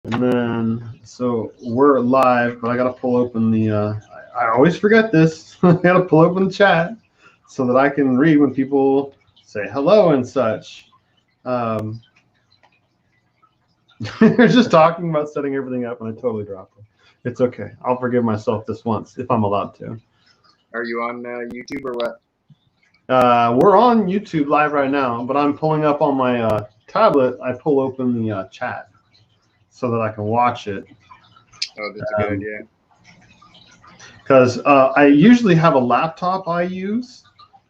And then, so we're live, but I gotta pull open the. I always forget this. I gotta pull open the chat so that I can read when people say hello and such. Um, They're just talking about setting everything up, and I totally dropped it. It's okay. I'll forgive myself this once if I'm allowed to. Are you on YouTube or what? We're on YouTube live right now, but I'm pulling up on my tablet. I pull open the chat so that I can watch it. Oh, that's a good idea. Because I usually have a laptop I use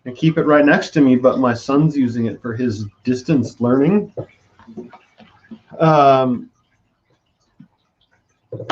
and keep it right next to me, but my son's using it for his distance learning.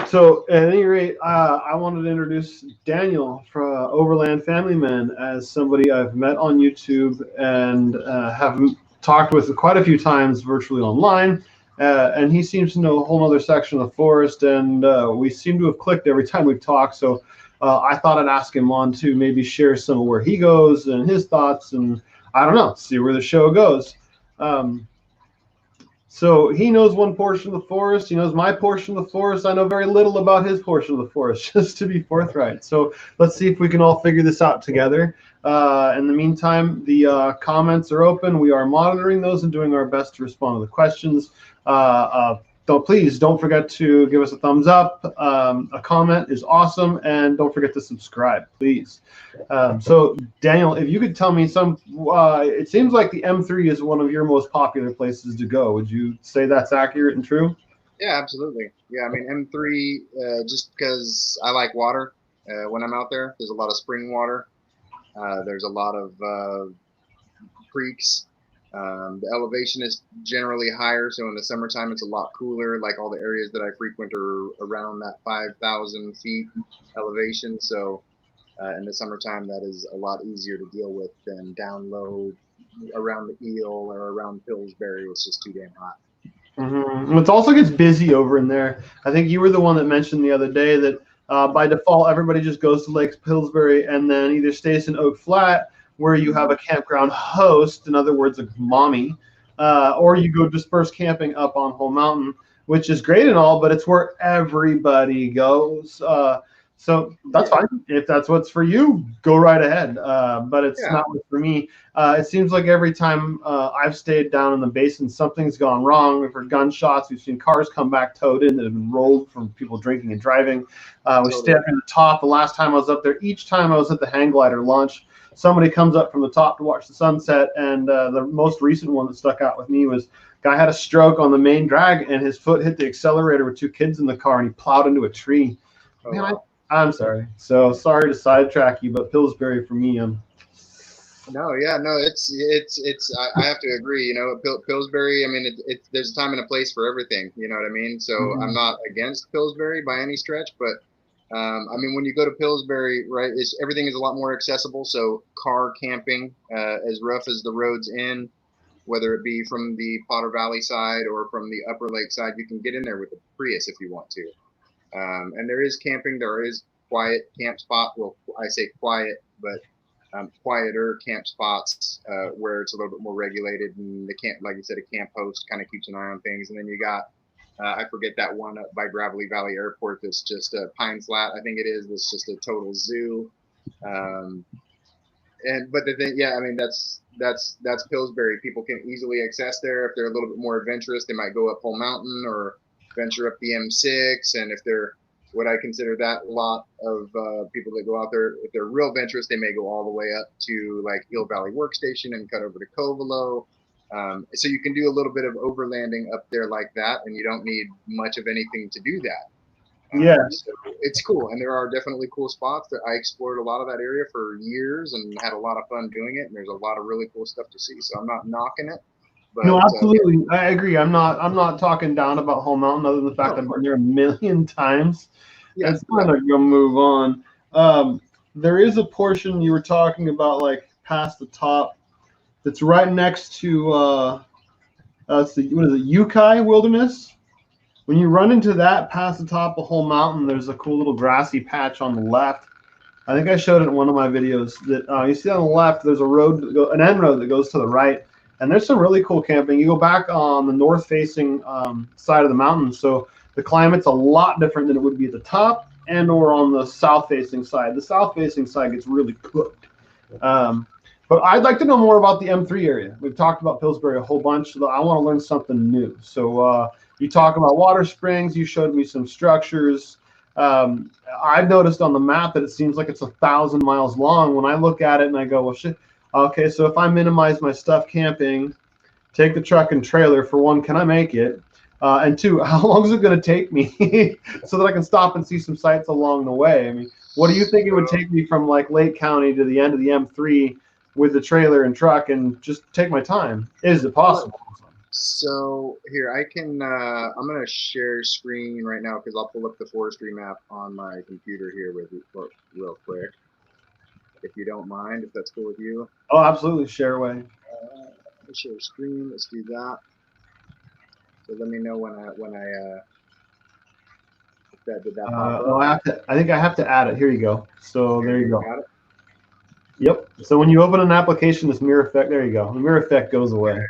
So at any rate, I wanted to introduce Daniel from Overland Family Man as somebody I've met on YouTube and have talked with quite a few times virtually online. And he seems to know a whole other section of the forest, and we seem to have clicked every time we've talked. So I thought I'd ask him on to maybe share some of where he goes and his thoughts, and I don't know, see where the show goes. So he knows one portion of the forest. He knows my portion of the forest. I know very little about his portion of the forest, just to be forthright. So let's see if we can all figure this out together. In the meantime, the comments are open. We are monitoring those and doing our best to respond to the questions. Please don't forget to give us a thumbs up. A comment is awesome, and don't forget to subscribe, please. So Daniel, if you could tell me some, it seems like the M3 is one of your most popular places to go. Would you say that's accurate and true? Yeah, absolutely. Yeah, I mean M3, just because I like water. When I'm out there, there's a lot of spring water. There's a lot of creeks. The elevation is generally higher, so in the summertime it's a lot cooler. Like all the areas that I frequent are around that 5,000 feet elevation. So in the summertime, that is a lot easier to deal with than down low around the Eel or around Pillsbury. It's just too damn hot. Mm-hmm. It also gets busy over in there. I think you were the one that mentioned the other day that by default everybody just goes to Lake Pillsbury and then either stays in Oak Flat where you have a campground host, in other words, a mommy, or you go dispersed camping up on Whole Mountain, which is great and all, but it's where everybody goes. So that's fine. If that's what's for you, go right ahead. But it's not what's for me. It seems like every time I've stayed down in the basin, something's gone wrong. We've heard gunshots. We've seen cars come back towed in that have been rolled from people drinking and driving. We stay up in the top. The last time I was up there, each time I was at the hang glider launch, somebody comes up from the top to watch the sunset. And the most recent one that stuck out with me was guy had a stroke on the main drag and his foot hit the accelerator with two kids in the car and he plowed into a tree. Oh, Man, wow. I'm sorry. So sorry to sidetrack you, but Pillsbury for me. No, yeah, no, I have to agree. You know, Pillsbury. I mean, there's a time and a place for everything. You know what I mean? So I'm not against Pillsbury by any stretch, but I mean, when you go to Pillsbury, right, everything is a lot more accessible. So car camping, as rough as the roads in, whether it be from the Potter Valley side or from the Upper Lake side, you can get in there with a Prius if you want to. And there is camping. There is quiet camp spot. Well, I say quiet, but quieter camp spots where it's a little bit more regulated, and the camp, like you said, a camp host kind of keeps an eye on things. And then you got, I forget that one up by Gravelly Valley Airport. That's just a Pine Flat, I think it is. It's just a total zoo. But the thing, yeah, I mean that's Pillsbury. People can easily access there if they're a little bit more adventurous. They might go up Whole Mountain or venture up the M6, and if they're what I consider that lot of people that go out there, if they're real adventurous, they may go all the way up to like Eel Valley Workstation and cut over to Covelo. So you can do a little bit of overlanding up there like that, and you don't need much of anything to do that. So it's cool, and there are definitely cool spots that I explored a lot of that area for years and had a lot of fun doing it. And there's a lot of really cool stuff to see. So I'm not knocking it. But, no, absolutely, I agree. I'm not talking down about Whole Mountain, other than the fact I've been there a million times. Yeah, it's kind of gonna move on. There is a portion you were talking about, like past the top, that's right next to it's the what is it, Yukai Wilderness. When you run into that past the top of Whole Mountain, there's a cool little grassy patch on the left. I think I showed it in one of my videos. That you see on the left, there's a road, an end road that goes to the right, and there's some really cool camping. You go back on the north-facing side of the mountain, so the climate's a lot different than it would be at the top and or on the south-facing side. The south-facing side gets really cooked. But I'd like to know more about the M3 area. We've talked about Pillsbury a whole bunch, so I want to learn something new. So you talk about water springs. You showed me some structures. I've noticed on the map that it seems like it's 1,000 miles long. When I look at it and I go, well, shit. Okay, so if I minimize my stuff camping, take the truck and trailer, for one, can I make it? And two, how long is it going to take me so that I can stop and see some sights along the way? I mean, what do you think it would take me from like Lake County to the end of the M3 with the trailer and truck and just take my time? Is it possible? So here I can, I'm going to share screen right now because I'll pull up the forestry map on my computer here with you real quick. If you don't mind, if that's cool with you. Oh, absolutely. Share away. Share screen. Let's do that. So let me know when I did that pop up. No, I think I have to add it. Here you go. So there you go. Got it? Yep. So when you open an application, this mirror effect, there you go. The mirror effect goes away.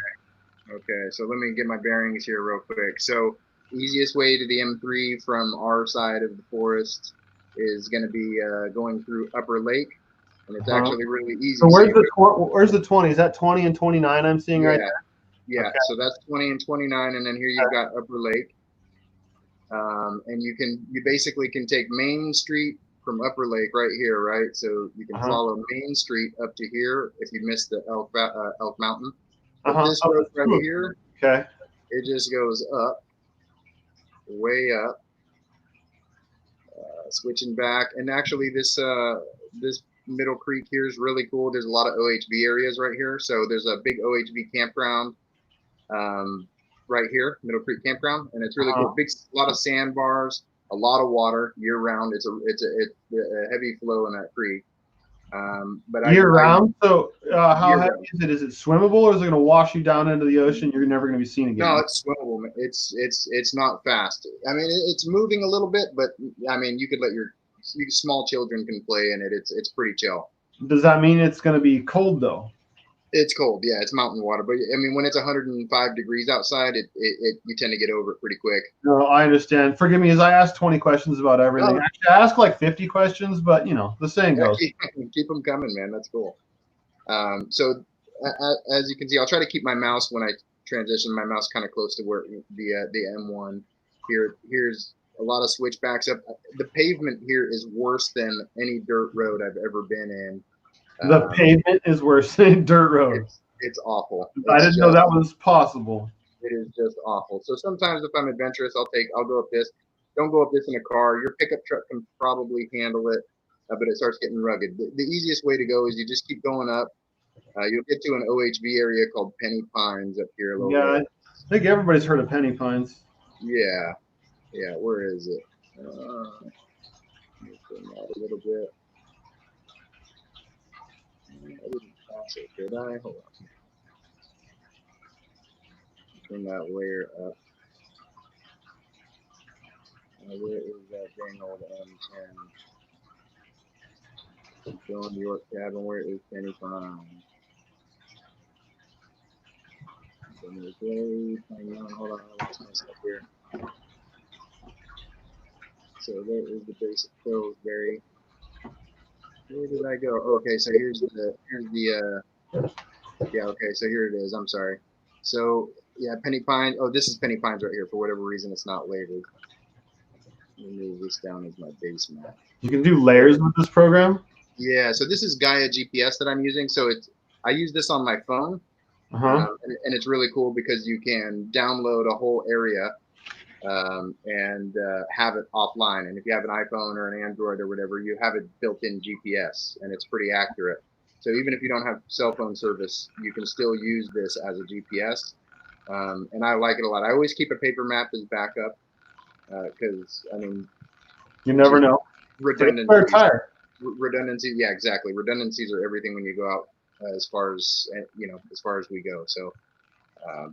Okay. So let me get my bearings here real quick. So easiest way to the M3 from our side of the forest is going to be going through Upper Lake. And it's actually really easy. So where's the 20? Is that 20 and 29 I'm seeing right there? Yeah, okay. So that's 20 and 29, and then here you've got Upper Lake. And you basically can take Main Street from Upper Lake right here, right? So you can follow Main Street up to here if you missed the Elk Mountain. But this road right here, it just goes up, way up, switching back. And actually this Middle Creek here is really cool. There's a lot of OHV areas right here. So there's a big OHV campground right here, Middle Creek Campground, and it's really cool. A lot of sandbars, a lot of water year round. It's a heavy flow in that creek. But year round. So how heavy is it? Is it swimmable, or is it going to wash you down into the ocean? You're never going to be seen again. No, it's swimmable. It's not fast. I mean, it's moving a little bit, but I mean, you could let small children can play in it. It's pretty chill. Does that mean it's going to be cold though? It's cold, yeah. It's mountain water, but I mean, when it's 105 degrees outside, you tend to get over it pretty quick. No, I understand. Forgive me, as I asked 20 questions about everything. Actually, I asked like 50 questions, but you know, the saying goes. Keep them coming, man. That's cool. So as you can see, I'll try to keep my mouse when I transition. My mouse kind of close to where the M1 here. Here's a lot of switchbacks up. The pavement here is worse than any dirt road I've ever been in. The pavement is worse than dirt road. It's awful. I didn't know that was possible. It is just awful. So sometimes if I'm adventurous, I'll go up this. Don't go up this in a car. Your pickup truck can probably handle it, but it starts getting rugged. The easiest way to go is you just keep going up. You'll get to an OHV area called Penny Pines up here a little bit. I think everybody's heard of Penny Pines. Yeah. Where is it? Let me turn that a little bit. I didn't pass it, did I? Hold on. Turn that layer up. Where is that dang old M10? Going to York Cabin. Where is Penny Pines? Hold on, I lost myself here. So there is the base of Pillsbury. Where did I go? Okay, so here's the okay, so here it is. I'm sorry. So yeah, Penny Pines. Oh, this is Penny Pines right here. For whatever reason, it's not labeled. Let me move this down as my base map. You can do layers with this program? Yeah, so this is Gaia GPS that I'm using. So I use this on my phone, and it's really cool because you can download a whole area and have it offline. And if you have an iPhone or an Android or whatever, you have it built-in GPS, and it's pretty accurate. So even if you don't have cell phone service, you can still use this as a GPS, and I like it a lot. I always keep a paper map as backup because, I mean, you never know. Redundancy, yeah, exactly. Redundancies are everything when you go out as far as we go. So.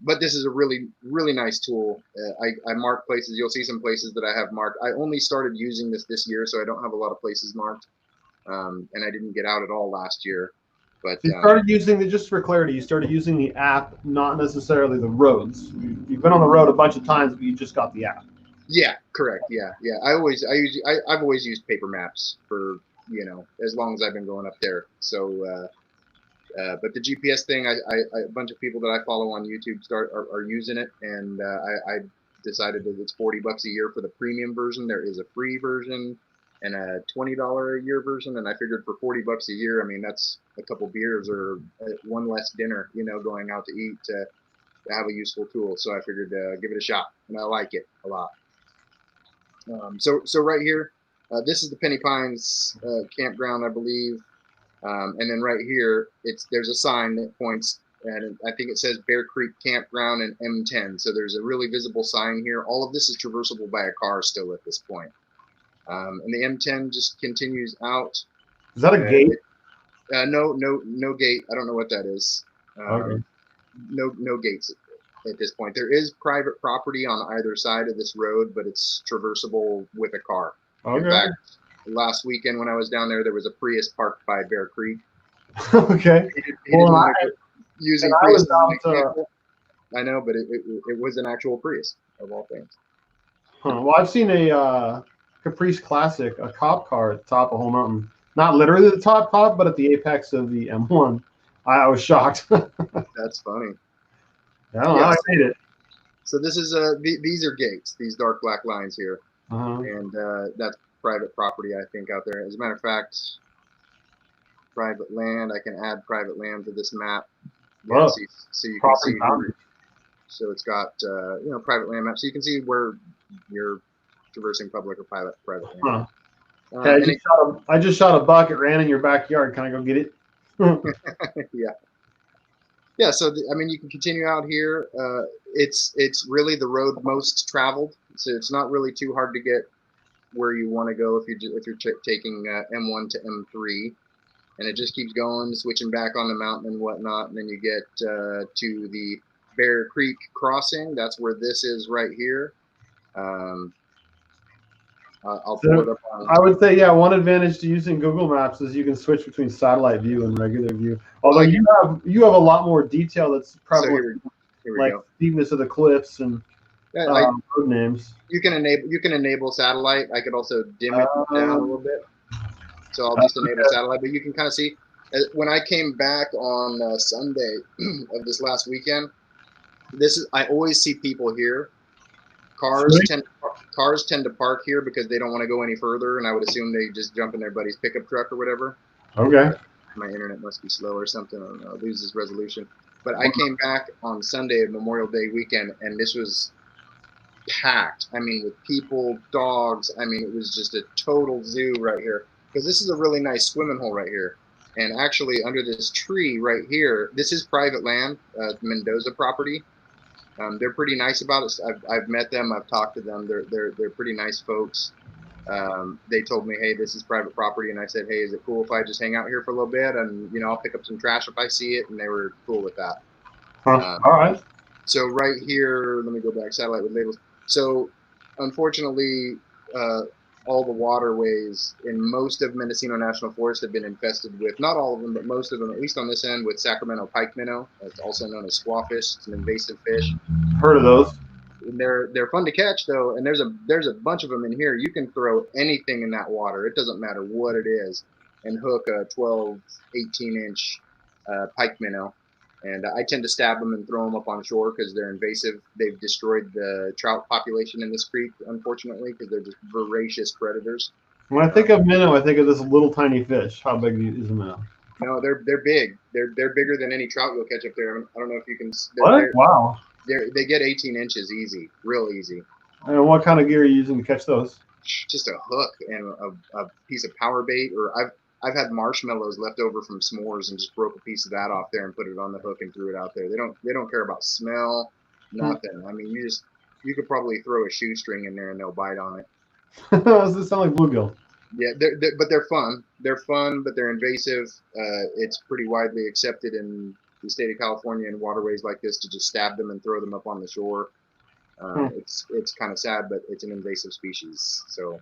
But this is a really, really nice tool. I mark places. You'll see some places that I have marked. I only started using this year, so I don't have a lot of places marked. And I didn't get out at all last year. But you started using just for clarity, you started using the app, not necessarily the roads. You've been on the road a bunch of times, but you just got the app. Yeah, correct. Yeah, yeah. I've always used paper maps for, as long as I've been going up there. So, but the GPS thing, a bunch of people that I follow on YouTube are using it, and I decided that it's $40 a year for the premium version. There is a free version and a $20 a year version, and I figured for $40 a year, I mean that's a couple beers or one less dinner, going out to eat to have a useful tool. So I figured give it a shot, and I like it a lot. So right here, this is the Penny Pines campground, I believe. And then right here, there's a sign that points, and I think it says Bear Creek Campground and M10. So there's a really visible sign here. All of this is traversable by a car still at this point. And the M10 just continues out. Is that a gate? No gate. I don't know what that is. Okay. No gates at this point. There is private property on either side of this road, but it's traversable with a car. Okay. In fact, last weekend when I was down there was a Prius parked by Bear Creek. Okay. Using Prius as an example. I know, but it was an actual Prius of all things. Huh. Well, I've seen a Caprice Classic, a cop car at the top of Whole Mountain. Not literally the top, but at the apex of the M1. I was shocked. That's funny. I don't know. I made it. So this is these are gates, these dark black lines here, and that's private property, I think, out there. As a matter of fact, private land. I can add private land to this map. Yeah, so you can see. So it's got private land map, so you can see where you're traversing public or private land. I just shot a buck. It ran in your backyard. Can I go get it? Yeah. So I mean, you can continue out here. It's really the road most traveled, so it's not really too hard to get where you want to go if you're taking M1 to M3, and it just keeps going, switching back on the mountain and whatnot, and then you get to the Bear Creek crossing. That's where this is right here. I'll pull it up on. I would say, one advantage to using Google Maps is you can switch between satellite view and regular view. Although you have a lot more detail that's prevalent, like steepness of the cliffs and road names. You can enable satellite. I could also dim it down a little bit. So I'll just enable satellite, but you can kind of see. When I came back on Sunday of this last weekend, I always see people here. Cars tend to park here because they don't want to go any further, and I would assume they just jump in their buddy's pickup truck or whatever. Okay. My internet must be slow or something. I don't know. It loses resolution. But I came back on Sunday of Memorial Day weekend, and this was packed. I mean, with people, dogs. I mean, it was just a total zoo right here. Because this is a really nice swimming hole right here. And actually, under this tree right here, this is private land, Mendoza property. They're pretty nice about it. I've met them. I've talked to them. They're pretty nice folks. They told me, hey, this is private property, and I said, hey, is it cool if I just hang out here for a little bit, and I'll pick up some trash if I see it, and they were cool with that. All right. So right here, let me go back. Satellite with labels. So unfortunately, all the waterways in most of Mendocino National Forest have been infested with, not all of them, but most of them, at least on this end, with Sacramento pike minnow. It's also known as squawfish. It's an invasive fish. Heard of those? They're fun to catch though, and there's a bunch of them in here. You can throw anything in that water. It doesn't matter what it is, and hook a 12, 18-inch pike minnow. And I tend to stab them and throw them up on shore because they're invasive. They've destroyed the trout population in this creek, unfortunately, because they're just voracious predators. When I think of minnow, I think of this little tiny fish. How big is a minnow? No, they're big. They're bigger than any trout you'll catch up there. I don't know if you can. What? Wow. They get 18 inches easy, real easy. And what kind of gear are you using to catch those? Just a hook and a piece of power bait, or I've had marshmallows left over from s'mores and just broke a piece of that off there and put it on the hook and threw it out there. They don't care about smell, nothing. I mean, you could probably throw a shoestring in there and they'll bite on it. Does this sound like bluegill? Yeah, but they're fun. They're fun, but they're invasive. It's pretty widely accepted in the state of California in waterways like this to just stab them and throw them up on the shore. It's kind of sad, but it's an invasive species, so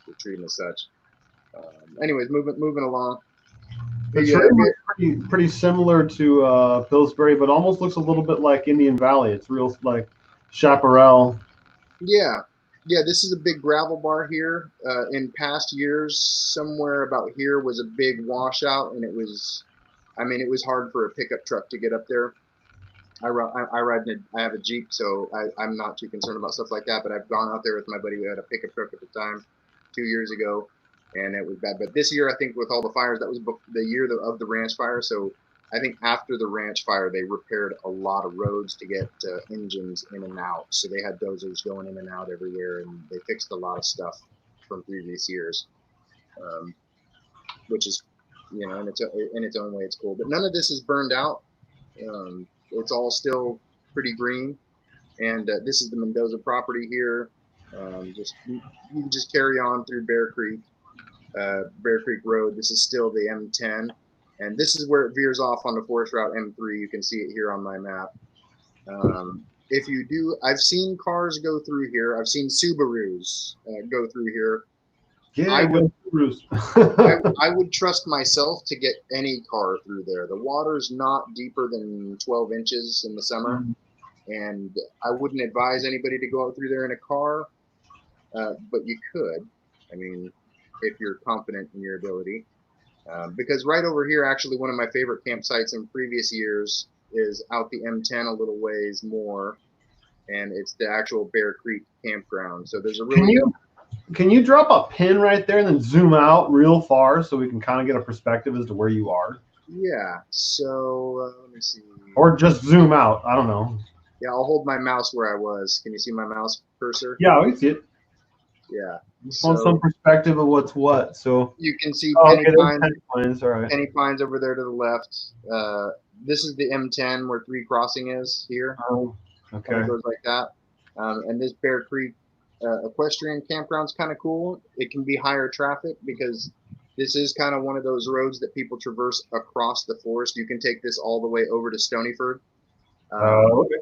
we treat them as such. Anyways, moving along. It's pretty similar to Pillsbury, but almost looks a little bit like Indian Valley. It's real like chaparral. Yeah, Yeah, this is a big gravel bar here. In past years, somewhere about here was a big washout, and it was, I mean, it was hard for a pickup truck to get up there. I ride in I have a Jeep, so I'm not too concerned about stuff like that. But I've gone out there with my buddy who had a pickup truck at the time, 2 years ago, and it was bad. But this year, I think with all the fires, that was the year of the ranch fire. So I think after the ranch fire, they repaired a lot of roads to get engines in and out. So they had dozers going in and out everywhere, and they fixed a lot of stuff from previous years, um, which is, in its own way, it's cool. But none of this is burned out. It's all still pretty green, and this is the Mendoza property here. Just you can just carry on through Bear Creek Road. This is still the M10, and this is where it veers off on the forest route M3. You can see it here on my map. If you do, I've seen cars go through here. I've seen Subarus go through here. Yeah, I would trust myself to get any car through there. The water's not deeper than 12 inches in the summer, and I wouldn't advise anybody to go out through there in a car, but you could. I mean, if you're confident in your ability. Because right over here, actually, one of my favorite campsites in previous years is out the M10 a little ways more, and it's the actual Bear Creek campground. So there's a really Can you drop a pin right there and then zoom out real far so we can kind of get a perspective as to where you are? Yeah. So let me see. Or just zoom out. I don't know. Yeah, I'll hold my mouse where I was. Can you see my mouse cursor? Yeah, we see it. Yeah. Just want some perspective of what's what. So you can see penny pines. All right. Penny pines over there to the left. This is the M10 where 3 Crossing is here. Oh, okay. It goes like that. And this Bear Creek equestrian campground's kind of cool. It can be higher traffic because this is kind of one of those roads that people traverse across the forest. You can take this all the way over to Stonyford. Okay.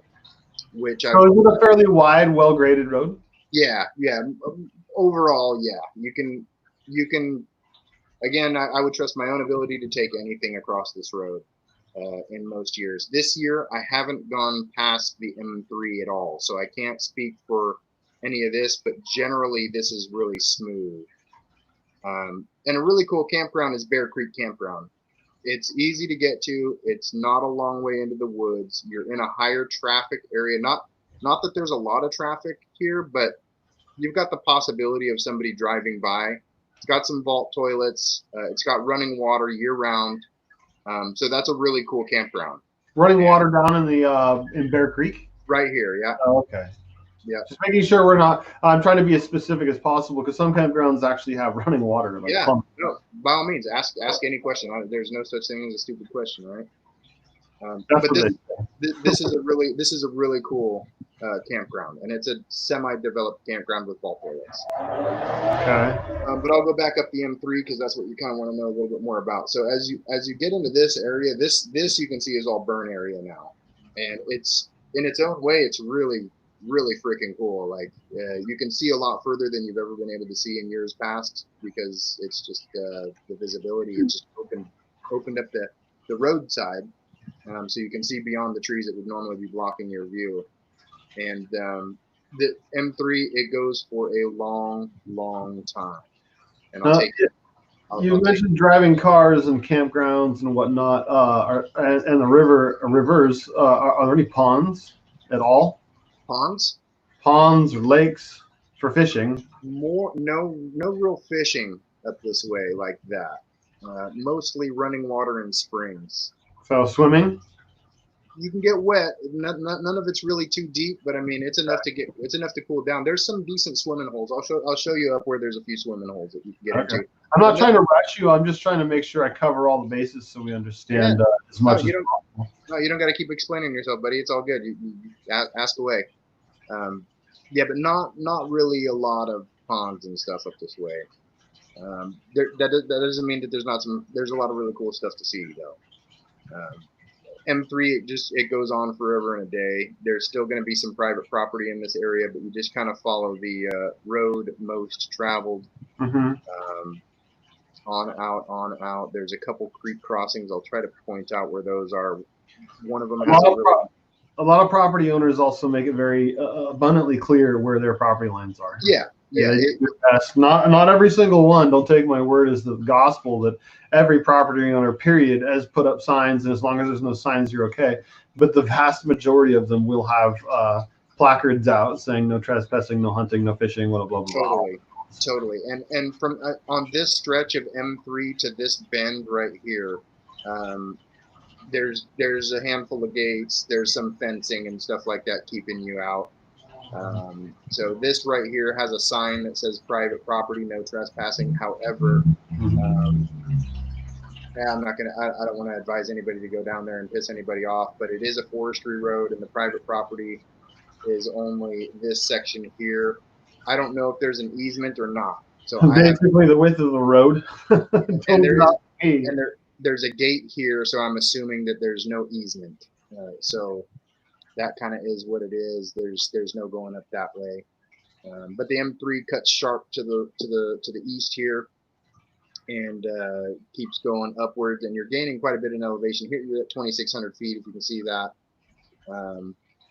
Which so is it a fairly wide, well-graded road? Yeah. Overall, yeah. You can. Again, I would trust my own ability to take anything across this road in most years. This year, I haven't gone past the M3 at all, so I can't speak for any of this, but generally, this is really smooth. And a really cool campground is Bear Creek Campground. It's easy to get to. It's not a long way into the woods. You're in a higher traffic area. Not that there's a lot of traffic here, but you've got the possibility of somebody driving by. It's got some vault toilets. It's got running water year round. So that's a really cool campground. Running water down in the in Bear Creek? Right here, yeah. Oh, okay. Yeah. Just making sure we're not. I'm trying to be as specific as possible because some campgrounds actually have running water. Like yeah. No, by all means, ask any question. There's no such thing as a stupid question, right? But this is a really cool campground, and it's a semi-developed campground with vault toilets. Okay. But I'll go back up the M3 because that's what you kind of want to know a little bit more about. So as you get into this area, this you can see is all burn area now, and it's in its own way, it's really freaking cool. Like you can see a lot further than you've ever been able to see in years past because it's just the visibility. It just opened up the roadside, so you can see beyond the trees that would normally be blocking your view. And the M3, it goes for a long time. And I'll take it. You mentioned driving cars and campgrounds and whatnot, and the rivers. Are there any ponds at all? Ponds or lakes for fishing? No real fishing up this way like that. Mostly running water and springs. So swimming? You can get wet. None of it's really too deep, but I mean it's enough to cool down. There's some decent swimming holes. I'll show you up where there's a few swimming holes that you can get into. I'm not trying to rush you. I'm just trying to make sure I cover all the bases so we understand as much as possible. No, you don't got to keep explaining yourself, buddy. It's all good. You ask away. Yeah, but not really a lot of ponds and stuff up this way. That doesn't mean that there's a lot of really cool stuff to see though. M3, it goes on forever and a day. There's still going to be some private property in this area, but you just kind of follow the road most traveled. On out. There's a couple creek crossings. I'll try to point out where those are. One of them has a lot of property owners also make it very abundantly clear where their property lines are. Yeah, yeah. They do their best. Not every single one. Don't take my word as the gospel that every property owner, period, has put up signs, and as long as there's no signs, you're okay. But the vast majority of them will have placards out saying no trespassing, no hunting, no fishing, blah blah blah. Totally, totally. And from on this stretch of M3 to this bend right here, um, there's a handful of gates. There's some fencing and stuff like that keeping you out. So this right here has a sign that says private property, no trespassing. However, I'm not gonna. I don't want to advise anybody to go down there and piss anybody off. But it is a forestry road, and the private property is only this section here. I don't know if there's an easement or not. So basically the width of the road. and there's a gate here, so I'm assuming that there's no easement. So that kind of is what it is. There's no going up that way. But the M3 cuts sharp to the east here, and keeps going upwards, and you're gaining quite a bit in elevation. Here you're at 2,600 feet, if you can see that.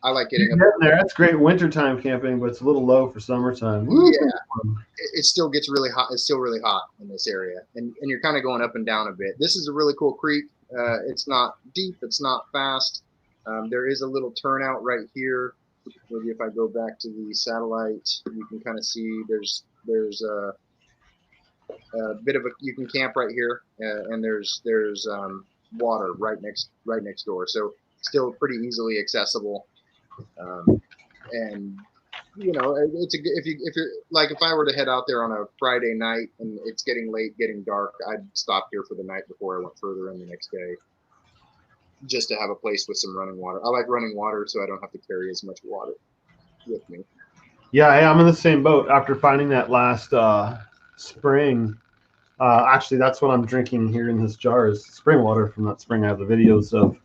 I like getting up there. That's great wintertime camping, but it's a little low for summertime. Yeah, it still gets really hot. It's still really hot in this area, and you're kind of going up and down a bit. This is a really cool creek. It's not deep. It's not fast. There is a little turnout right here. Maybe if I go back to the satellite, you can kind of see there's a bit of a, you can camp right here, and there's water right next door. So still pretty easily accessible. And you know, it's if you're like, if I were to head out there on a Friday night and it's getting late, getting dark, I'd stop here for the night before I went further in the next day, just to have a place with some running water. I like running water, so I don't have to carry as much water with me. Yeah, I'm in the same boat. After finding that last spring, actually, that's what I'm drinking here in this jar is spring water from that spring I have the videos of.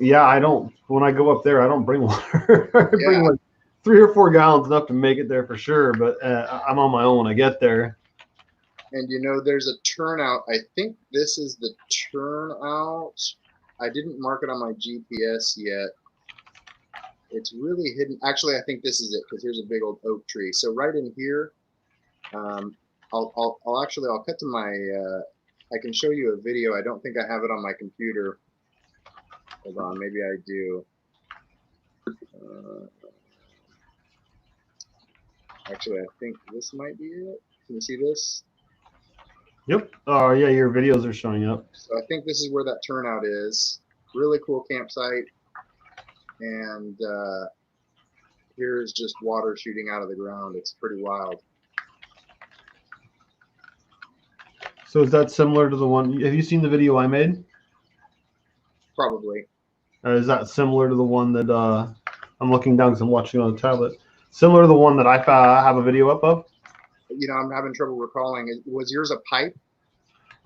Yeah, I don't. When I go up there, I don't bring water. I bring like 3 or 4 gallons, enough to make it there for sure. But I'm on my own when I get there. And you know, there's a turnout. I think this is the turnout. I didn't mark it on my GPS yet. It's really hidden. Actually, I think this is it, because here's a big old oak tree. So right in here, I'll cut to my. I can show you a video. I don't think I have it on my computer. Hold on, maybe I do. Actually, I think this might be it. Can you see this? Yep. Oh, yeah, your videos are showing up. So I think this is where that turnout is. Really cool campsite. And here's just water shooting out of the ground. It's pretty wild. So is that similar to the one? Have you seen the video I made? Probably. Is that similar to the one that I'm looking down because I'm watching on the tablet? Similar to the one that I have a video up of? You know, I'm having trouble recalling. Was yours a pipe?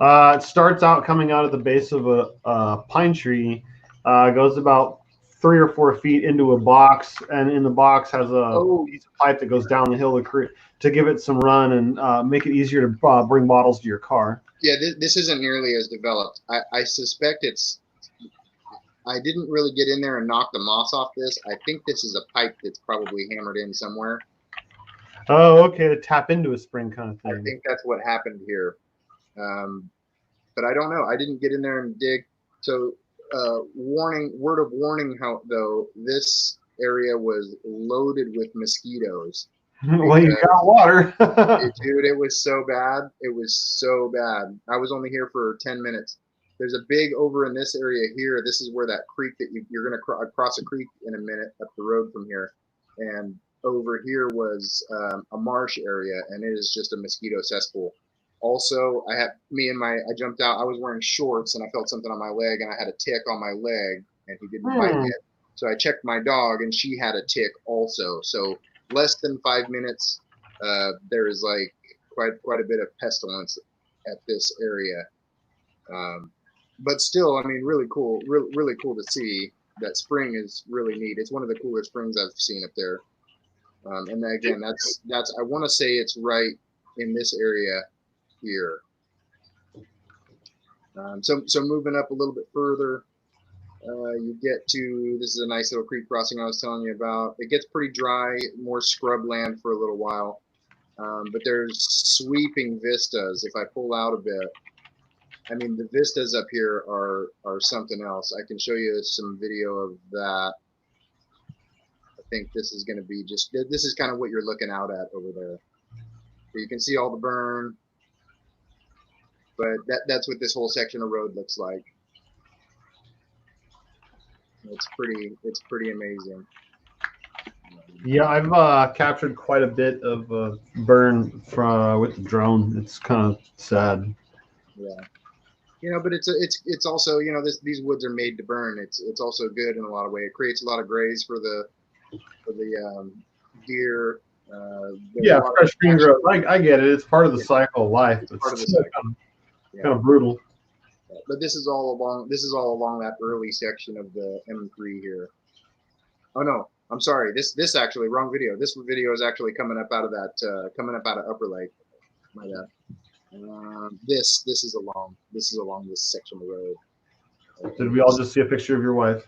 It starts out coming out of the base of a pine tree, goes about 3 or 4 feet into a box, and in the box has a piece of pipe that goes down the hill to give it some run and make it easier to bring bottles to your car. Yeah, this isn't nearly as developed. I suspect it's. I didn't really get in there and knock the moss off this. I think this is a pipe that's probably hammered in somewhere. Oh, okay, to tap into a spring kind of thing. I think that's what happened here. But I don't know. I didn't get in there and dig. So, word of warning, though, this area was loaded with mosquitoes. Well, you got water. Dude, it was so bad. It was so bad. I was only here for 10 minutes. There's a big over in this area here. This is where that creek that you're going to cross a creek in a minute up the road from here. And over here was a marsh area, and it is just a mosquito cesspool. Also, I jumped out. I was wearing shorts, and I felt something on my leg, and I had a tick on my leg, and he didn't bite me. So I checked my dog, and she had a tick also. So less than 5 minutes, there is like quite a bit of pestilence at this area. But still, I mean, really cool, really cool to see. That spring is really neat. It's one of the cooler springs I've seen up there. And then again, that's I want to say it's right in this area here. So moving up a little bit further, You get to, this is a nice little creek crossing I was telling you about. It gets pretty dry, more scrub land for a little while. But there's sweeping vistas. If I pull out a bit, I mean, the vistas up here are something else. I can show you some video of that. I think this is going to be just, this is kind of what you're looking out at over there. So you can see all the burn, but that's what this whole section of road looks like. It's pretty amazing. Yeah, I've captured quite a bit of burn from with the drone. It's kind of sad. Yeah, you know, but it's also, you know, these woods are made to burn. It's also good in a lot of ways. It creates a lot of graze for the deer. Yeah, fresh green growth. I get it. It's part of the cycle of life. It's part of the cycle. Kind of brutal. But this is all along that early section of the M3 here. Oh no, I'm sorry. This actually, wrong video. This video is actually coming up out of that coming up out of Upper Lake. My bad. This is along this section of the road. Did we all just see a picture of your wife?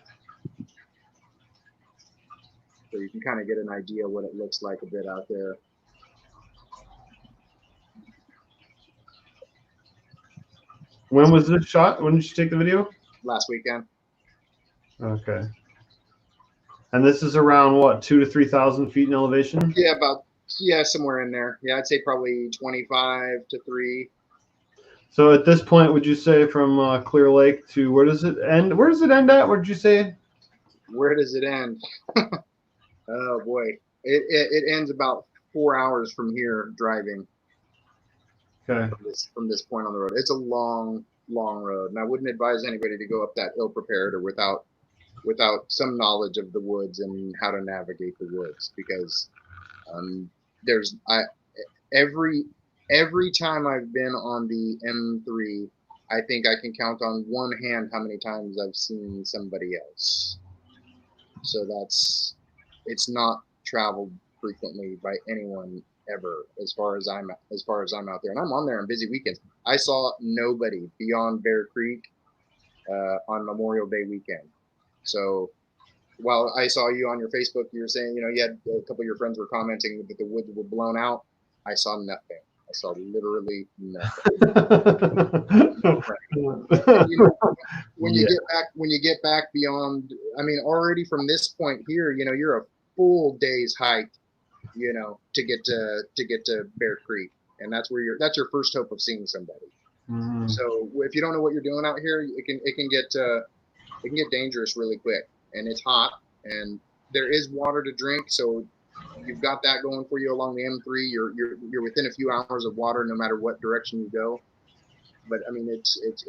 So you can kind of get an idea what it looks like a bit out there. When was this shot? When did you take the video? Last weekend. Okay. And this is around what, 2,000 to 3,000 feet in elevation? Yeah, somewhere in there. Yeah, I'd say probably 25 to 3. So at this point, would you say from Clear Lake to where does it end? Where does it end at? What did you say? Where does it end? Oh boy, it ends about 4 hours from here driving. Okay. From this point on the road, it's a long road, and I wouldn't advise anybody to go up that ill prepared or without some knowledge of the woods and how to navigate the woods, because every time I've been on the M3, I think I can count on one hand how many times I've seen somebody else. So it's not traveled frequently by anyone ever, as far as I'm out there, and I'm on there on busy weekends. I saw nobody beyond Bear Creek on Memorial Day weekend. So while I saw you on your Facebook, you were saying, you know, you had a couple of your friends were commenting that the woods were blown out. I saw nothing. I saw literally nothing. You know, when you get back beyond, I mean, already from this point here, you know, you're a full day's hike, you know, to get to Bear Creek, and that's your first hope of seeing somebody. Mm-hmm. So if you don't know what you're doing out here, it can get dangerous really quick, and it's hot, and there is water to drink, so you've got that going for you along the M3. You're within a few hours of water no matter what direction you go. But I mean, it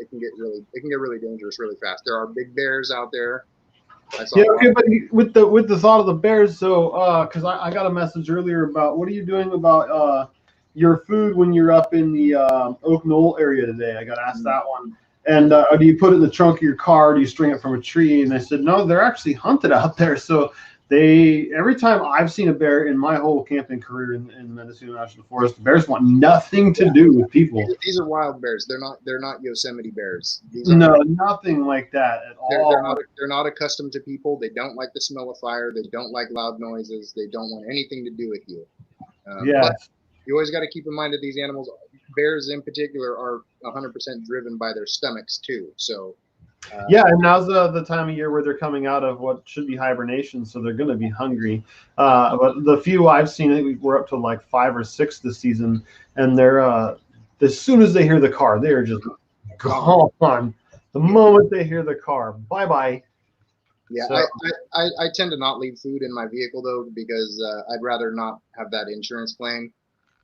can get really dangerous really fast. There are big bears out there. Yeah, okay, but with the thought of the bears, so because I got a message earlier about what are you doing about your food when you're up in the Oak Knoll area today? I got asked that one. And do you put it in the trunk of your car? Do you string it from a tree? And I said, no, they're actually hunted out there. So every time I've seen a bear in my whole camping career in the Mendocino National Forest, bears want nothing to do with people. These are wild bears. They're not Yosemite bears. Nothing like that at all. They're not accustomed to people. They don't like the smell of fire. They don't like loud noises. They don't want anything to do with you. But you always got to keep in mind that these animals, bears in particular, are 100% driven by their stomachs too. So. Yeah, and now's the time of year where they're coming out of what should be hibernation, so they're going to be hungry. But the few I've seen, I think we're up to like 5 or 6 this season, and they're as soon as they hear the car, they are just gone. The moment they hear the car, bye. Yeah, so, I tend to not leave food in my vehicle though, because I'd rather not have that insurance claim.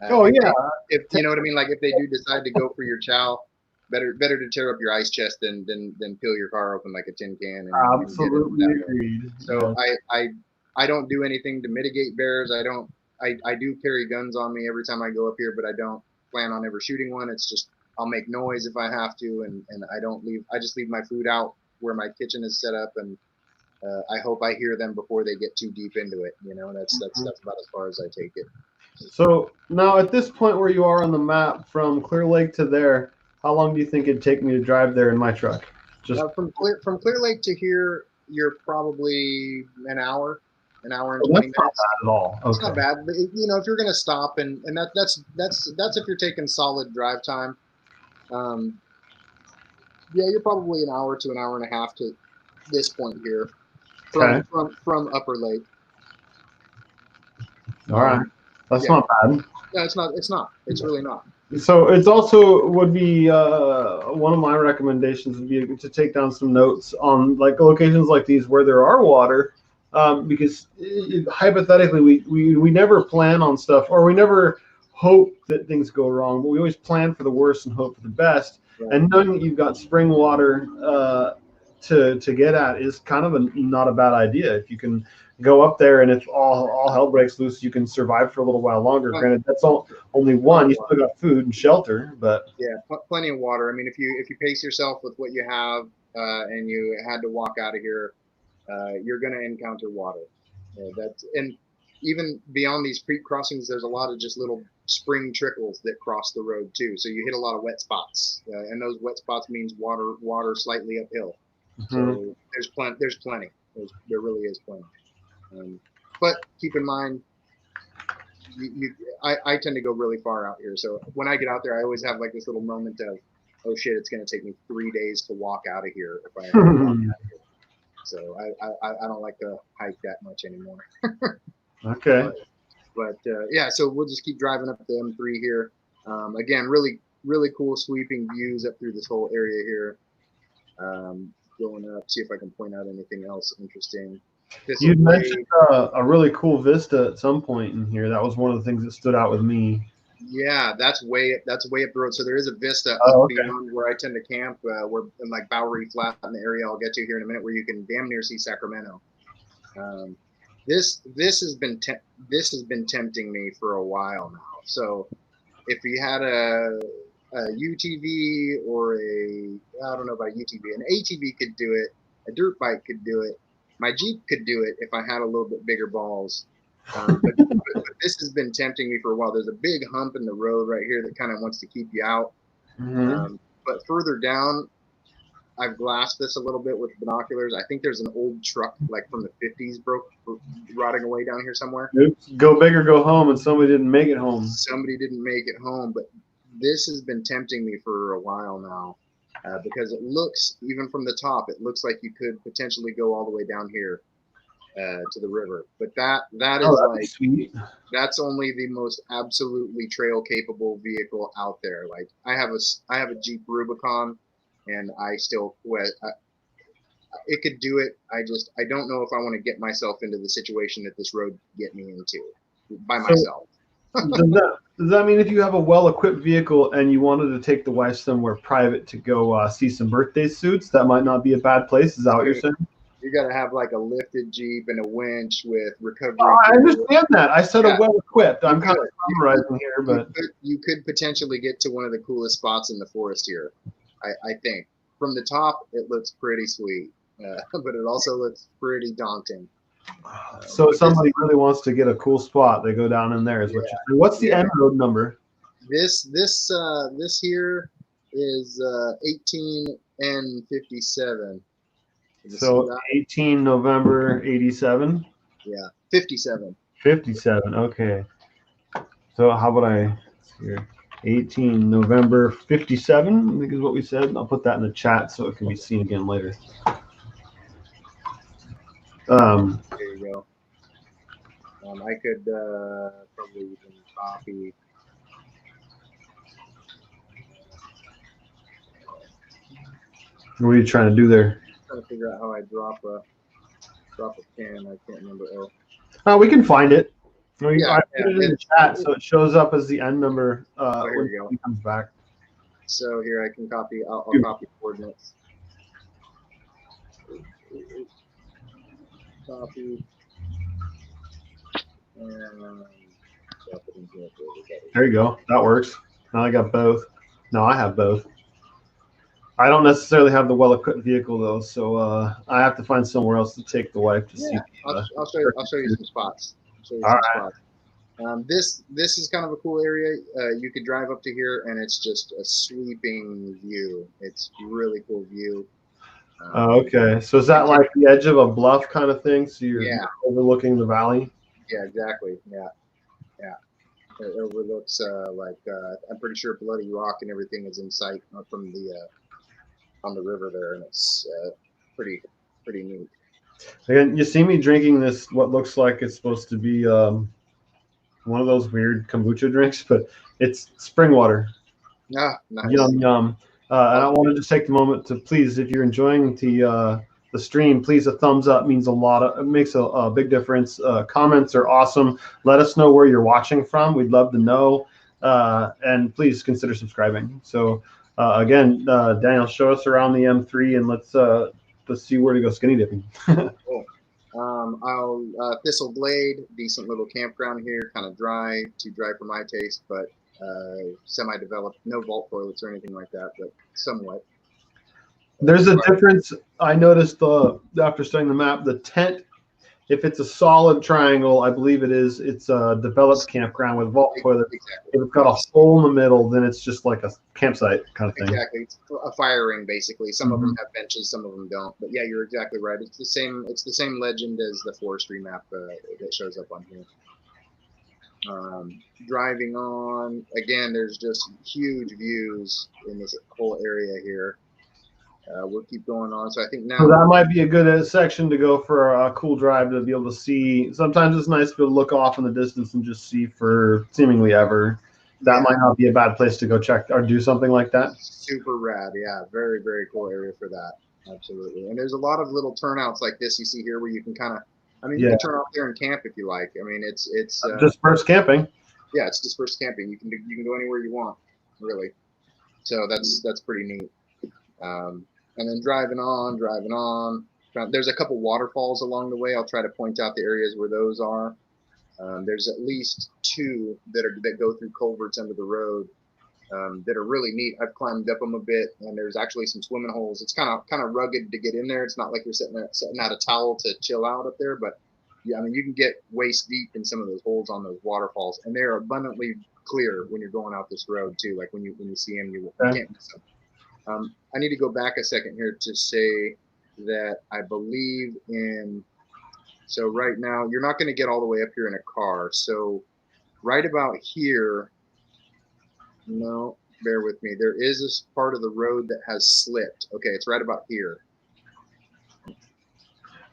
If you know what I mean, like if they do decide to go for your chow. Better to tear up your ice chest than peel your car open like a tin can. Absolutely agreed. So I don't do anything to mitigate bears. I do carry guns on me every time I go up here, but I don't plan on ever shooting one. It's just I'll make noise if I have to, and I just leave my food out where my kitchen is set up, and I hope I hear them before they get too deep into it. You know, that's about as far as I take it. So now at this point where you are on the map from Clear Lake to there, how long do you think it'd take me to drive there in my truck? Just from Clear Lake to here, you're probably an hour and oh, 20 that's not minutes. bad at all. It's Okay. not bad, but you know, if you're gonna stop and that's if you're taking solid drive time. Yeah, you're probably an hour to an hour and a half to this point here Okay. from Upper Lake. All right. That's Yeah, not bad. no, it's not. It's not. It's really not. So it's also would be one of my recommendations would be to take down some notes on like locations like these where there are water, because hypothetically we never plan on stuff or we never hope that things go wrong, but we always plan for the worst and hope for the best. Right. And knowing that you've got spring water to get at is kind of not a bad idea if you can go up there and if all hell breaks loose, you can survive for a little while longer. Granted, that's only one. You still got food and shelter, but yeah, plenty of water. I mean, if you pace yourself with what you have and you had to walk out of here, you're going to encounter water. That's and even beyond these creek crossings, there's a lot of just little spring trickles that cross the road too. So you hit a lot of wet spots, and those wet spots means water slightly uphill. So there's plenty. There really is plenty. But keep in mind, I tend to go really far out here. So when I get out there, I always have like this little moment of, oh shit, it's going to take me 3 days to walk out of here if I ever walk out of here. So I don't like to hike that much anymore. okay. But yeah, so we'll just keep driving up the M3 here. Again, really cool sweeping views up through this whole area here. Going up, see if I can point out anything else interesting. You mentioned a really cool vista at some point in here. That was one of the things that stood out with me. Yeah, that's way up the road. So there is a vista up beyond where I tend to camp, where in like Bowery Flat in the area I'll get to here in a minute, where you can damn near see Sacramento. This has been tempting me for a while now. So if you had a UTV or I don't know about UTV, an ATV could do it, a dirt bike could do it, my Jeep could do it if I had a little bit bigger balls. But this has been tempting me for a while. There's a big hump in the road right here that kind of wants to keep you out. But further down, I've glassed this a little bit with binoculars. I think there's an old truck like from the 50s rotting away down here somewhere. Oops, go big or go home, and somebody didn't make it home. Somebody didn't make it home, but this has been tempting me for a while now because it looks, even from the top, it looks like you could potentially go all the way down here to the river. But that is like sweet. That's only the most absolutely trail capable vehicle out there. Like I have a Jeep Rubicon, and I still it could do it. I don't know if I want to get myself into the situation that this road get me into by myself. Does that mean if you have a well-equipped vehicle and you wanted to take the wife somewhere private to go see some birthday suits, that might not be a bad place? Is that what you're saying? You got to have like a lifted Jeep and a winch with recovery. I understand that. I said a well-equipped. I'm kind of summarizing here, but you could potentially get to one of the coolest spots in the forest here. I think from the top it looks pretty sweet, but it also looks pretty daunting. So if somebody really wants to get a cool spot, they go down in there. Is what you're saying. What's the end road number? This here is 18N57. So 18 November 87. Yeah, 57. 57. Okay. So how about I here? 18 November 57. I think is what we said. I'll put that in the chat so it can be seen again later. There you go. I could probably even copy. What are you trying to do there? Trying to figure out how I drop a pin. I can't remember. Oh, we can find it. I put it in the chat so it shows up as the end number when he comes back. So here I can copy. I'll copy coordinates. Copy. And there you go. That works. Now I got both. No, I have both. I don't necessarily have the well-equipped vehicle though, so I have to find somewhere else to take the wife to see. I'll show you some spots. This is kind of a cool area. You could drive up to here, and it's just a sweeping view. It's a really cool view. Okay. So is that like the edge of a bluff kind of thing? So you're Yeah, overlooking the valley? yeah, exactly. Yeah, yeah. It overlooks I'm pretty sure Bloody Rock and everything is in sight from the on the river there, and it's pretty pretty neat. Again, you see me drinking this, what looks like it's supposed to be one of those weird kombucha drinks, but it's spring water. Ah, nice. Yum yum. And I want to just take the moment to please, if you're enjoying the stream, please a thumbs up means a lot. It makes a big difference. Comments are awesome. Let us know where you're watching from. We'd love to know. And please consider subscribing. So again, Daniel, show us around the M3 and let's see where to go skinny dipping. Cool. I'll Thistle Glade, decent little campground here, kind of dry, too dry for my taste, but semi-developed, no vault toilets or anything like that, but somewhat. There's a difference. I noticed after studying the map, the tent, if it's a solid triangle, I believe it is, it's a developed campground with vault toilets. Exactly. If it's got a hole in the middle, then it's just like a campsite kind of thing. Exactly. It's a fire ring, basically. Some of them have benches, some of them don't. But yeah, you're exactly right. It's the same. It's the same legend as the forestry map that shows up on here. Driving on again, there's just huge views in this whole area here. We'll keep going on. So I think now. So that might be a good section to go for a cool drive to be able to see. Sometimes it's nice to be able to look off in the distance and just see for seemingly ever. That might not be a bad place to go check or do something like that. Super rad. Yeah, very, very cool area for that. Absolutely. And there's a lot of little turnouts like this you see here where you can kind of, you can turn off there and camp if you like. I mean, it's dispersed camping. Yeah, it's dispersed camping. You can go anywhere you want, really. So that's pretty neat. And then driving on. There's a couple waterfalls along the way. I'll try to point out the areas where those are. There's at least two that go through culverts under the road that are really neat. I've climbed up them a bit, and there's actually some swimming holes. It's kind of rugged to get in there. It's not like you're setting out a towel to chill out up there, but yeah, I mean you can get waist deep in some of those holes on those waterfalls, and they're abundantly clear when you're going out this road too. Like when you see them, you can't miss them. I need to go back a second here to say that I believe in. So right now, you're not going to get all the way up here in a car. So right about here, no, bear with me. There is this part of the road that has slipped. Okay, it's right about here.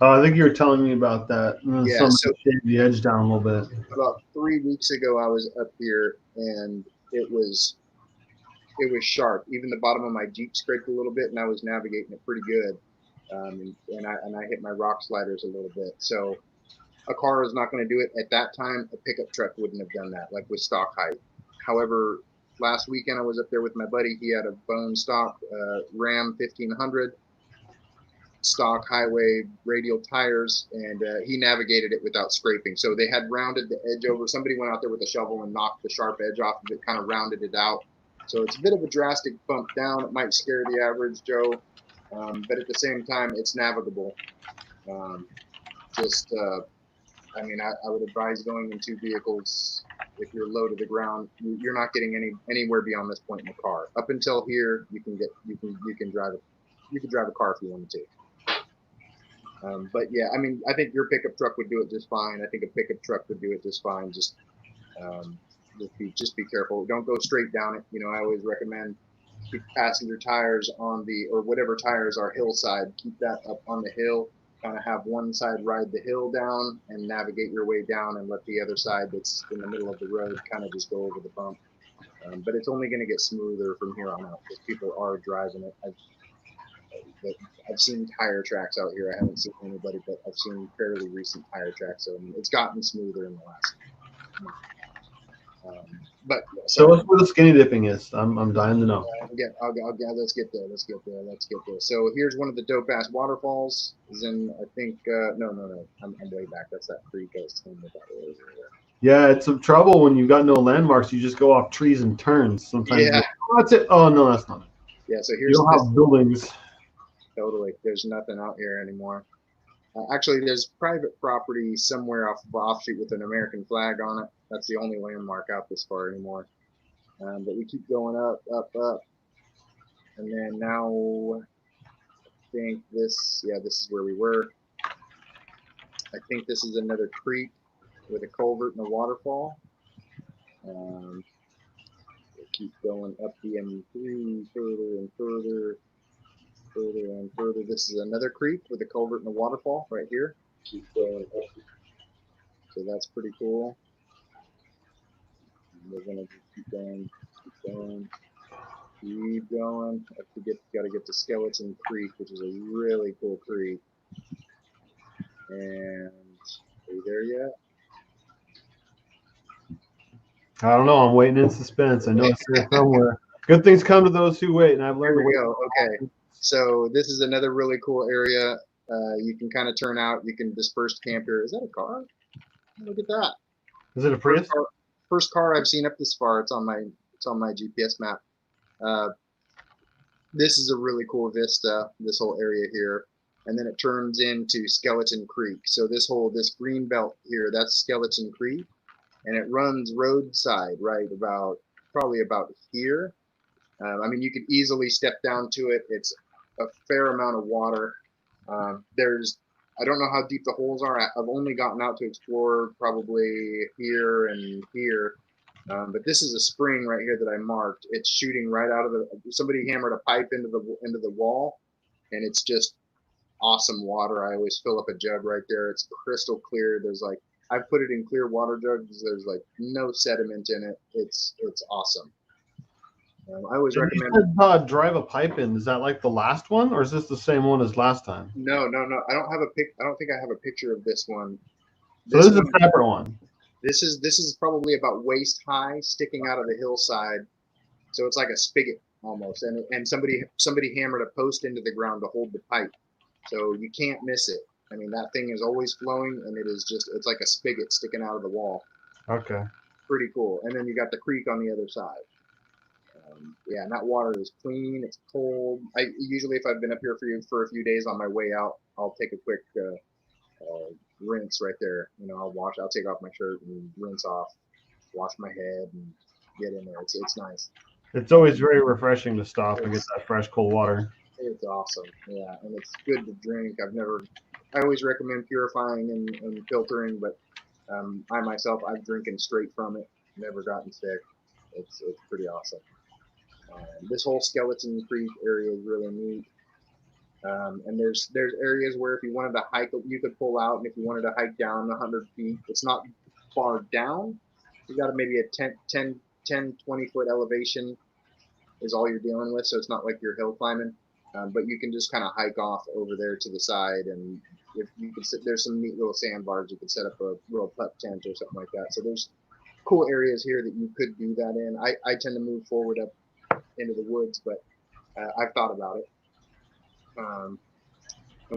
I think you were telling me about that. Yeah, so shaved the edge down a little bit. About 3 weeks ago, I was up here, and it was sharp. Even the bottom of my Jeep scraped a little bit, and I was navigating it pretty good. And I hit my rock sliders a little bit. So a car is not going to do it at that time. A pickup truck wouldn't have done that, like with stock height. However, last weekend I was up there with my buddy. He had a bone stock Ram 1500, stock highway radial tires, and he navigated it without scraping. So they had rounded the edge over. Somebody went out there with a shovel and knocked the sharp edge off of it, kind of rounded it out. So it's a bit of a drastic bump down. It might scare the average Joe, but at the same time, it's navigable. I mean, I would advise going in two vehicles. If you're low to the ground, you're not getting anywhere beyond this point in the car. Up until here, you can drive a car if you wanted to. But yeah, I mean, I think your pickup truck would do it just fine. I think a pickup truck would do it just fine. Just be careful. Don't go straight down it. You know, I always recommend keep passenger tires or whatever tires are hillside. Keep that up on the hill. Kind of have one side ride the hill down and navigate your way down, and let the other side that's in the middle of the road kind of just go over the bump. But it's only going to get smoother from here on out because people are driving it. I've seen tire tracks out here. I haven't seen anybody, but I've seen fairly recent tire tracks. So I mean, it's gotten smoother in the last month. But show us where the skinny dipping is. I'm dying to know. Let's get there. So here's one of the dope ass waterfalls. Is in I think no. I'm way back. That's that creek I was telling you about. Yeah, it's some trouble when you've got no landmarks. You just go off trees and turns. Sometimes. Yeah. That's it. Oh no, that's not it. Yeah. So here's. You don't have buildings. Totally. There's nothing out here anymore. Actually, there's private property somewhere offshoot with an American flag on it. That's the only landmark out this far anymore. But we keep going up, and then now think this is where we were. I think this is another creek with a culvert and a waterfall. We'll keep going up the M3 further and further, further and further. This is another creek with a culvert and a waterfall right here. Keep going up. So that's pretty cool. We're gonna keep going, keep going, keep going. Got to get to Skeleton Creek, which is a really cool creek. And are you there yet? I don't know. I'm waiting in suspense. I know it's there somewhere. Good things come to those who wait, and I've learned Here to we wait. go. Okay. So this is another really cool area. You can kind of turn out. You can disperse camp here. Is that a car? Look at that. Is it a Prius? First car I've seen up this far. It's on my GPS map. This is a really cool vista. This whole area here, and then it turns into Skeleton Creek. So this green belt here, that's Skeleton Creek, and it runs roadside right probably about here. I mean, you could easily step down to it. It's a fair amount of water. I don't know how deep the holes are. I've only gotten out to explore probably here and here. But this is a spring right here that I marked. It's shooting right out of somebody hammered a pipe into the wall, and it's just awesome water. I always fill up a jug right there. It's crystal clear. I've put it in clear water jugs. There's like no sediment in it. It's awesome. I always recommend. You said, drive a pipe in. Is that like the last one, or is this the same one as last time? No. I don't think I have a picture of this one. So this is a separate one. This is probably about waist high, sticking out of the hillside. So it's like a spigot almost, and somebody hammered a post into the ground to hold the pipe, so you can't miss it. I mean, that thing is always flowing, and it's like a spigot sticking out of the wall. Okay. Pretty cool. And then you got the creek on the other side. Yeah, and that water is clean. It's cold. I usually, if I've been up here for a few days on my way out, I'll take a quick rinse right there. I'll take off my shirt and rinse off, wash my head, and get in there. It's nice. It's always very refreshing to stop and get that fresh, cold water. It's awesome. Yeah, and it's good to drink. I always recommend purifying and filtering, but I myself, I've drinking straight from it. Never gotten sick. It's pretty awesome. This whole Skeleton Creek area is really neat. And there's areas where if you wanted to hike, you could pull out, and if you wanted to hike down 100 feet, it's not far down. You got maybe a 10, 20 foot elevation is all you're dealing with, so it's not like you're hill climbing. But you can just kind of hike off over there to the side, and if you can there's some neat little sandbars. You could set up a little putt tent or something like that. So there's cool areas here that you could do that in. I tend to move forward up into the woods, but I've thought about it. And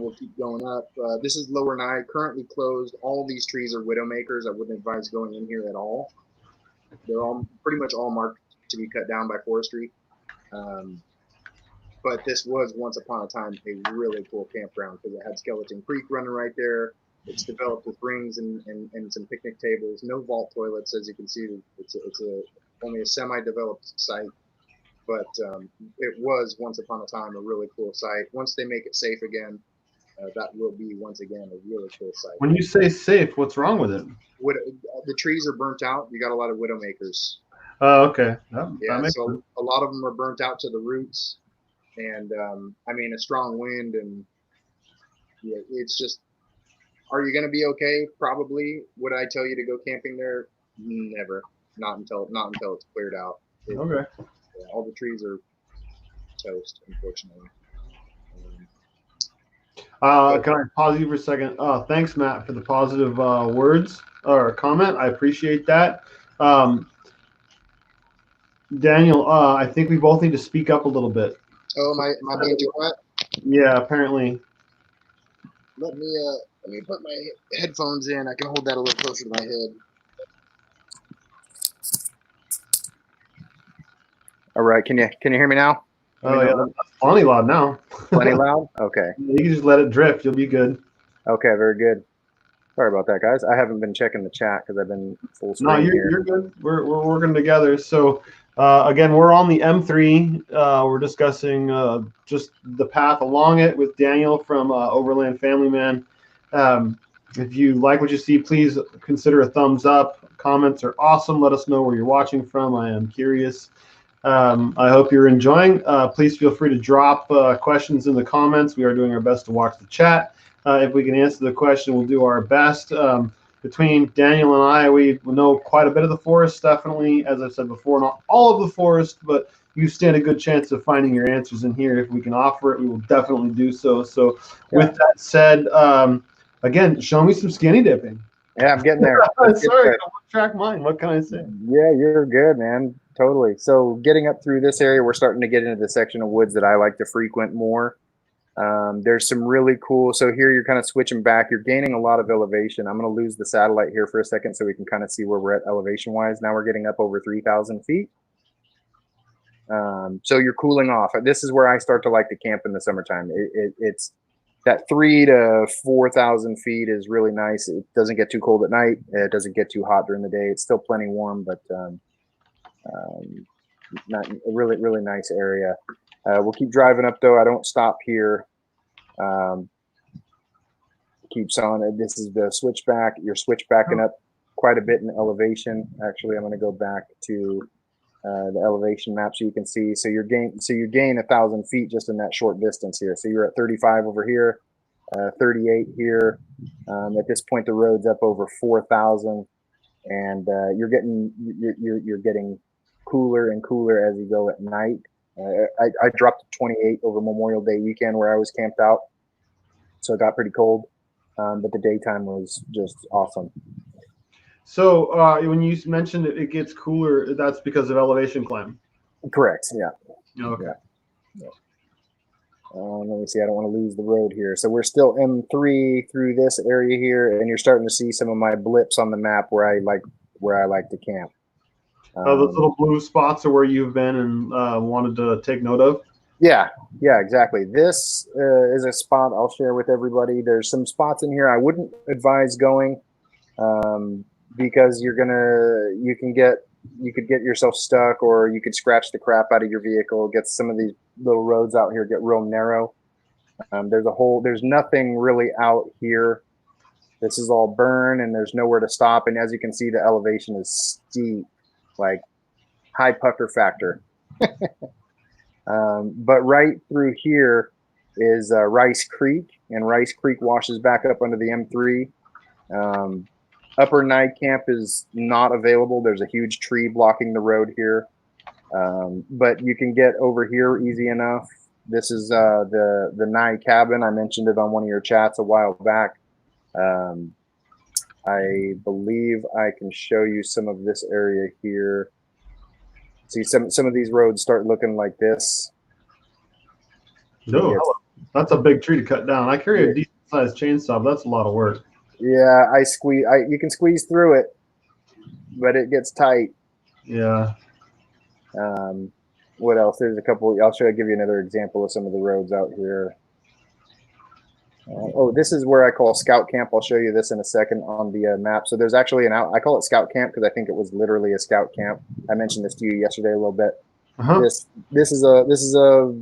we'll keep going up. This is Lower Nye, currently closed. All these trees are widowmakers. I wouldn't advise going in here at all. They're all pretty much all marked to be cut down by forestry. But this was once upon a time a really cool campground because it had Skeleton Creek running right there. It's developed with rings and some picnic tables. No vault toilets, as you can see. It's only a semi-developed site. But it was once upon a time a really cool site. Once they make it safe again, that will be once again a really cool site. When you say safe, what's wrong with it? The trees are burnt out. You got a lot of widowmakers. Oh, okay. Yeah, so a lot of them are burnt out to the roots, and I mean a strong wind, and yeah, it's just. Are you going to be okay? Probably. Would I tell you to go camping there? Never. Not until it's cleared out. Okay. Yeah, all the trees are toast, unfortunately. Can I pause you for a second? Thanks, Matt, for the positive words or comment. I appreciate that. Daniel, I think we both need to speak up a little bit. Oh, my being too quiet? Yeah, apparently. Let me put my headphones in. I can hold that a little closer to my head. All right, can you hear me now? Oh yeah, that's plenty loud now. Plenty loud? Okay. You can just let it drift. You'll be good. Okay, very good. Sorry about that, guys. I haven't been checking the chat because I've been full screen. No, you're good. We're working together. So Again, we're on the M3. We're discussing just the path along it with Daniel from Overland Family Man. If you like what you see, please consider a thumbs up. Comments are awesome. Let us know where you're watching from. I am curious. I hope you're enjoying. Please feel free to drop questions in the comments. We are doing our best to watch the chat. If we can answer the question, we'll do our best. Between Daniel and I, we know quite a bit of the forest, definitely. As I've said before, not all of the forest, but you stand a good chance of finding your answers in here. If we can offer it, we will definitely do so. So with that said, again, show me some skinny dipping. Yeah, I'm getting there. Sorry, I track mine. What can I say? Yeah, you're good, man. Totally. So getting up through this area, we're starting to get into the section of woods that I like to frequent more. There's some really cool. So here you're kind of switching back. You're gaining a lot of elevation. I'm going to lose the satellite here for a second so we can kind of see where we're at elevation wise. Now we're getting up over 3,000 feet. So you're cooling off. This is where I start to like to camp in the summertime. It's that 3,000 to 4,000 feet is really nice. It doesn't get too cold at night. It doesn't get too hot during the day. It's still plenty warm, but not a really, really nice area. We'll keep driving up though. I don't stop here. Keeps on. This is the switchback. You're switchbacking up quite a bit in elevation. Actually, I'm going to go back to the elevation map so you can see. So you gain 1,000 feet just in that short distance here. So you're at 35 over here, 38 here. At this point, the road's up over 4,000, and you're getting cooler and cooler as you go at night. I dropped to 28 over Memorial Day weekend where I was camped out, so it got pretty cold, but the daytime was just awesome. So when you mentioned it gets cooler, that's because of elevation climb. Correct. Yeah. Okay. Yeah. Let me see. I don't want to lose the road here. So we're still M3 through this area here, and you're starting to see some of my blips on the map where I like to camp. Those little blue spots are where you've been and wanted to take note of. Yeah, exactly. This is a spot I'll share with everybody. There's some spots in here I wouldn't advise going because you could get yourself stuck, or you could scratch the crap out of your vehicle. Get some of these little roads out here get real narrow. There's nothing really out here. This is all burn, and there's nowhere to stop. And as you can see, the elevation is steep, like high pucker factor. But right through here is Rice Creek, and Rice Creek washes back up under the M3. Upper Night Camp is not available. There's a huge tree blocking the road here, but you can get over here easy enough. This is the Nye Cabin. I mentioned it on one of your chats a while back. I believe I can show you some of this area here. See, some of these roads start looking like this. No, that's a big tree to cut down. I carry a decent sized chainsaw, but that's a lot of work. Yeah, you can squeeze through it, but it gets tight. Yeah. What else? There's a couple. Give you another example of some of the roads out here. This is where I call Scout Camp. I'll show you this in a second on the map. So there's actually I call it Scout Camp because I think it was literally a scout camp. I mentioned this to you yesterday a little bit. This is a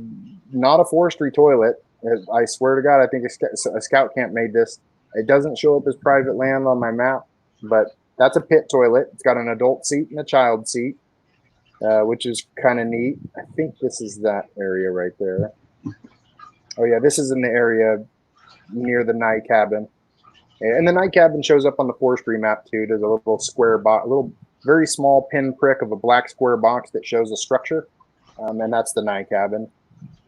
not a forestry toilet. I swear to God, I think a scout camp made this. It doesn't show up as private land on my map, but that's a pit toilet. It's got an adult seat and a child seat, which is kind of neat. I think this is that area right there. Oh yeah, this is in the area near the Nye Cabin, and the Nye Cabin shows up on the forestry map too. There's a little square box, a little very small pin prick of a black square box that shows a structure, and that's the Nye Cabin.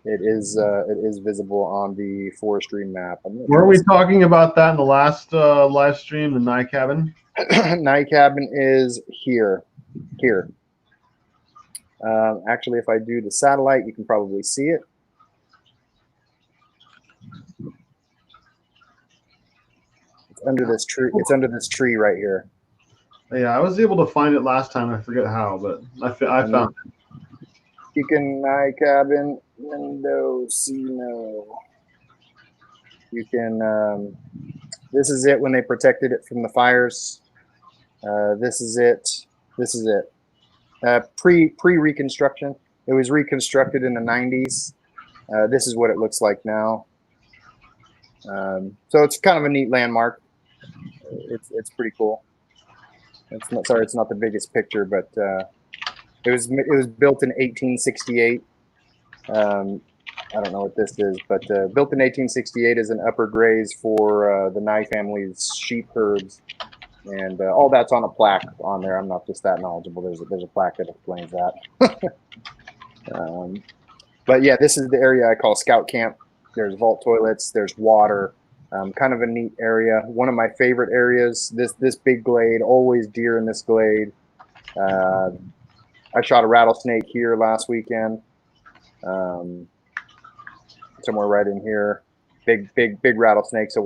It is visible on the forestry map. Weren't we talking about that in the last live stream, the Nye Cabin? Nye Cabin is here. Actually, if I do the satellite, you can probably see it. It's under this tree. It's under this tree right here. Yeah, I was able to find it last time. I forget how, but I found it. You can Nye Cabin, Mendocino. You can. This is it when they protected it from the fires. This is it. Pre-reconstruction. It was reconstructed in the 90s. This is what it looks like now. So it's kind of a neat landmark. It's pretty cool. It's not the biggest picture, but it was built in 1868. I don't know what this is, but built in 1868 as an upper graze for the Nye family's sheep herds, and all that's on a plaque on there. I'm not just that knowledgeable. There's a plaque that explains that. But yeah, this is the area I call Scout Camp. There's vault toilets. There's water. Kind of a neat area. One of my favorite areas. This big glade. Always deer in this glade. I shot a rattlesnake here last weekend. Somewhere right in here. Big rattlesnake. So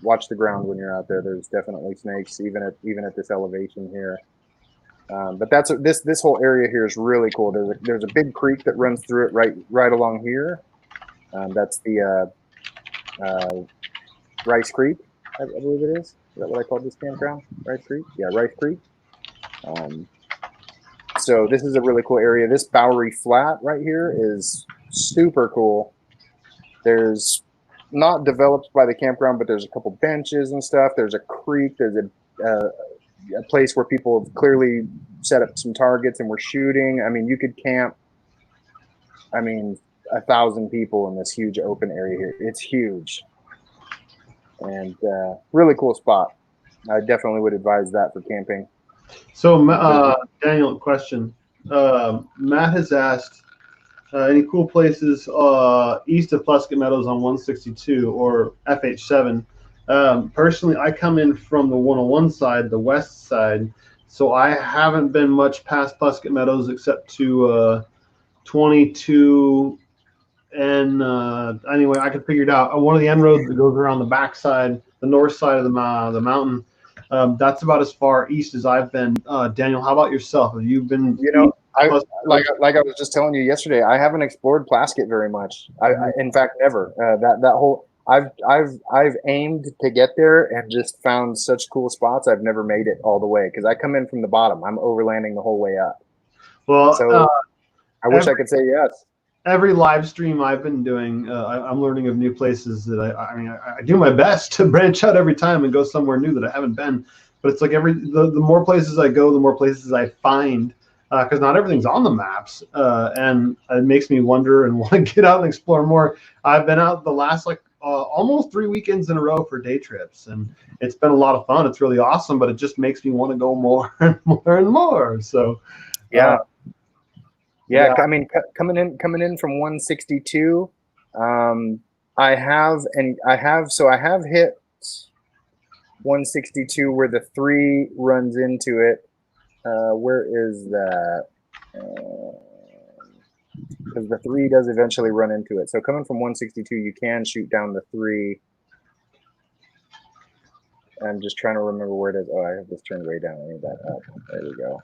watch the ground when you're out there. There's definitely snakes even at this elevation here. But this whole area here is really cool. There's a big creek that runs through it right along here. That's the Rice Creek, I believe it is. Is that what I called this campground? Rice Creek? Yeah, Rice Creek. So this is a really cool area. This Bowery Flat right here is super cool. There's not developed by the campground, but there's a couple benches and stuff. There's a creek. There's a place where people have clearly set up some targets and were shooting. I mean, you could camp, 1,000 people in this huge open area here. It's huge. And really cool spot. I definitely would advise that for camping. So, Daniel, question. Matt has asked, any cool places east of Flusket Meadows on 162 or FH7? Personally, I come in from the 101 side, the west side, so I haven't been much past Flusket Meadows except to 22. And anyway, I could figure it out. One of the end roads that goes around the backside, the north side of the mountain. That's about as far east as I've been. Daniel, how about yourself? Have you been? Like I was just telling you yesterday, I haven't explored Plaskett very much. In fact, never. That whole I've aimed to get there and just found such cool spots. I've never made it all the way because I come in from the bottom. I'm overlanding the whole way up. Well, so I wish I could say yes. Every live stream I've been doing, I'm learning of new places that I do my best to branch out every time and go somewhere new that I haven't been. But it's like the more places I go, the more places I find, because not everything's on the maps, and it makes me wonder and want to get out and explore more. I've been out the last almost 3 weekends in a row for day trips, and it's been a lot of fun. It's really awesome, but it just makes me want to go more and more and more. So yeah. Yeah, I mean, coming in from 162, I have hit 162 where the 3 runs into it. Where is that? Because the 3 does eventually run into it. So coming from 162, you can shoot down the 3. I'm just trying to remember where it is. Oh, I have this turned way down. I need that up. There we go.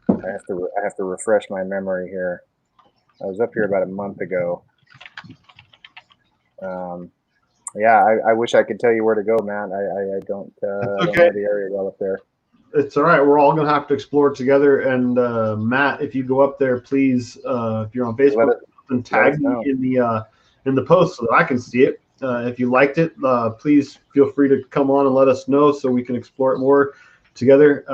I have to refresh my memory here. I was up here about a month ago. Yeah, I wish I could tell you where to go, man. I don't know the area well up there. It's all right. We're all gonna have to explore together. And Matt, if you go up there, please, if you're on Facebook, and tag me in the post so that I can see it. If you liked it, please feel free to come on and let us know so we can explore it more together.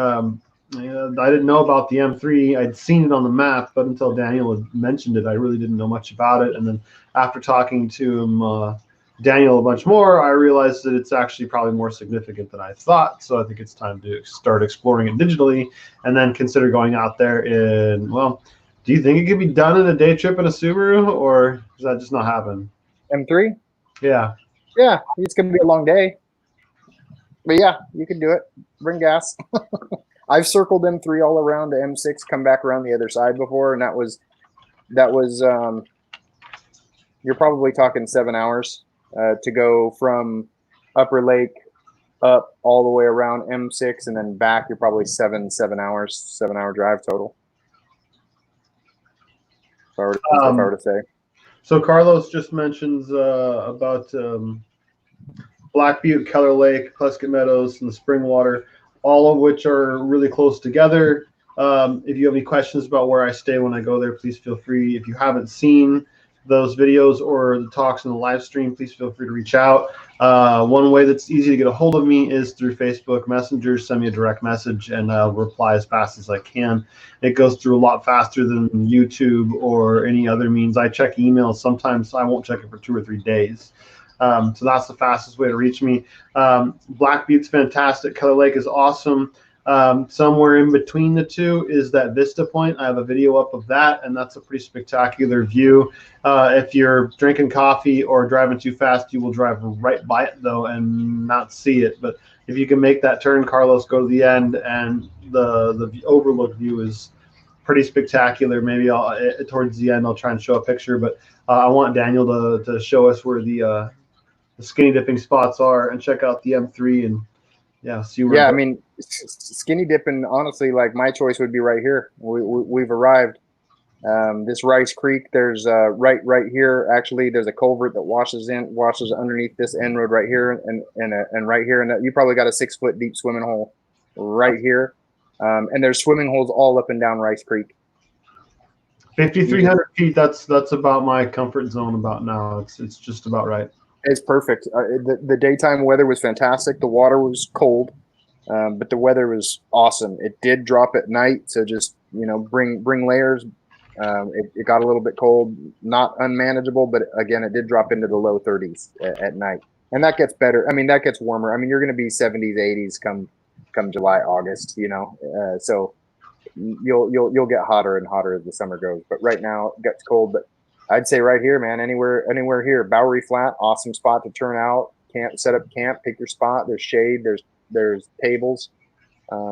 I didn't know about the M3. I'd seen it on the map, but until Daniel had mentioned it, I really didn't know much about it. And then after talking to him, Daniel a bunch more, I realized that it's actually probably more significant than I thought. So I think it's time to start exploring it digitally and then consider going out there do you think it could be done in a day trip in a Subaru, or does that just not happen? M3? Yeah. Yeah, it's going to be a long day. But yeah, you can do it. Bring gas. I've circled M3 all around the M6, come back around the other side before, and that was you're probably talking 7 hours to go from Upper Lake up all the way around M6 and then back. You're probably 7 hours, 7-hour drive total. If I were to say. So Carlos just mentions about Black Butte, Keller Lake, Plaskett Meadows, and the spring water. all of which are really close together. If you have any questions about where I stay when I go there, please feel free. If you haven't seen those videos or the talks in the live stream, please feel free to reach out. One way that's easy to get a hold of me is through Facebook Messenger. Send me a direct message and I'll reply as fast as I can. It goes through a lot faster than YouTube or any other means. I check emails. Sometimes I won't check it for 2 or 3 days. So that's the fastest way to reach me. Black Butte's fantastic. Keller Lake is awesome. Somewhere in between the two is that Vista Point. I have a video up of that, and that's a pretty spectacular view. If you're drinking coffee or driving too fast, you will drive right by it, though, and not see it. But if you can make that turn, Carlos, go to the end, and the overlook view is pretty spectacular. Maybe towards the end I'll try and show a picture, but I want Daniel to show us where the skinny dipping spots are and check out the M3 and see where. Yeah, I mean, skinny dipping, honestly, like my choice would be right here. We've arrived. This Rice Creek, there's right here. Actually, there's a culvert that washes underneath this end road right here, and right here, and you probably got a 6-foot deep swimming hole right here. And there's swimming holes all up and down Rice Creek. 5,300 feet. That's about my comfort zone about now. It's just about right. It's perfect. The daytime weather was fantastic. The water was cold, but the weather was awesome. It did drop at night, so just bring layers. It got a little bit cold, not unmanageable, but again, it did drop into the low 30s at night, and that gets better. I mean, that gets warmer. I mean, you're going to be 70s, 80s come July, August. So you'll get hotter and hotter as the summer goes. But right now, it gets cold. But I'd say right here, man, anywhere here. Bowery Flat, awesome spot to turn out, set up camp, pick your spot. There's shade, there's tables.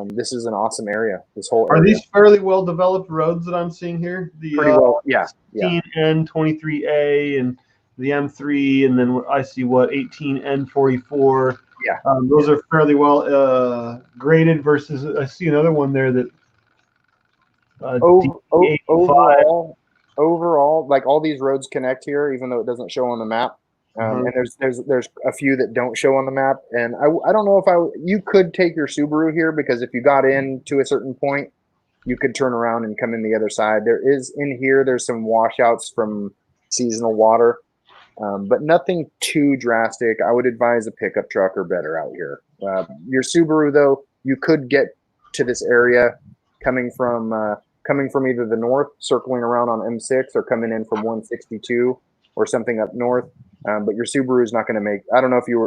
This is an awesome area. This whole area. Are these fairly well developed roads that I'm seeing here? The pretty well, yeah. 18N23A and the M3, and then I see 18N44. Yeah, those are fairly well graded. Versus I see another one there that. Overall, like all these roads connect here, even though it doesn't show on the map. And there's a few that don't show on the map. And I don't know if you could take your Subaru here, because if you got in to a certain point, you could turn around and come in the other side. There's some washouts from seasonal water, but nothing too drastic. I would advise a pickup truck or better out here. Your Subaru, though, you could get to this area coming from either the north, circling around on M6, or coming in from 162 or something up north. But your Subaru is not going to make. I don't know if you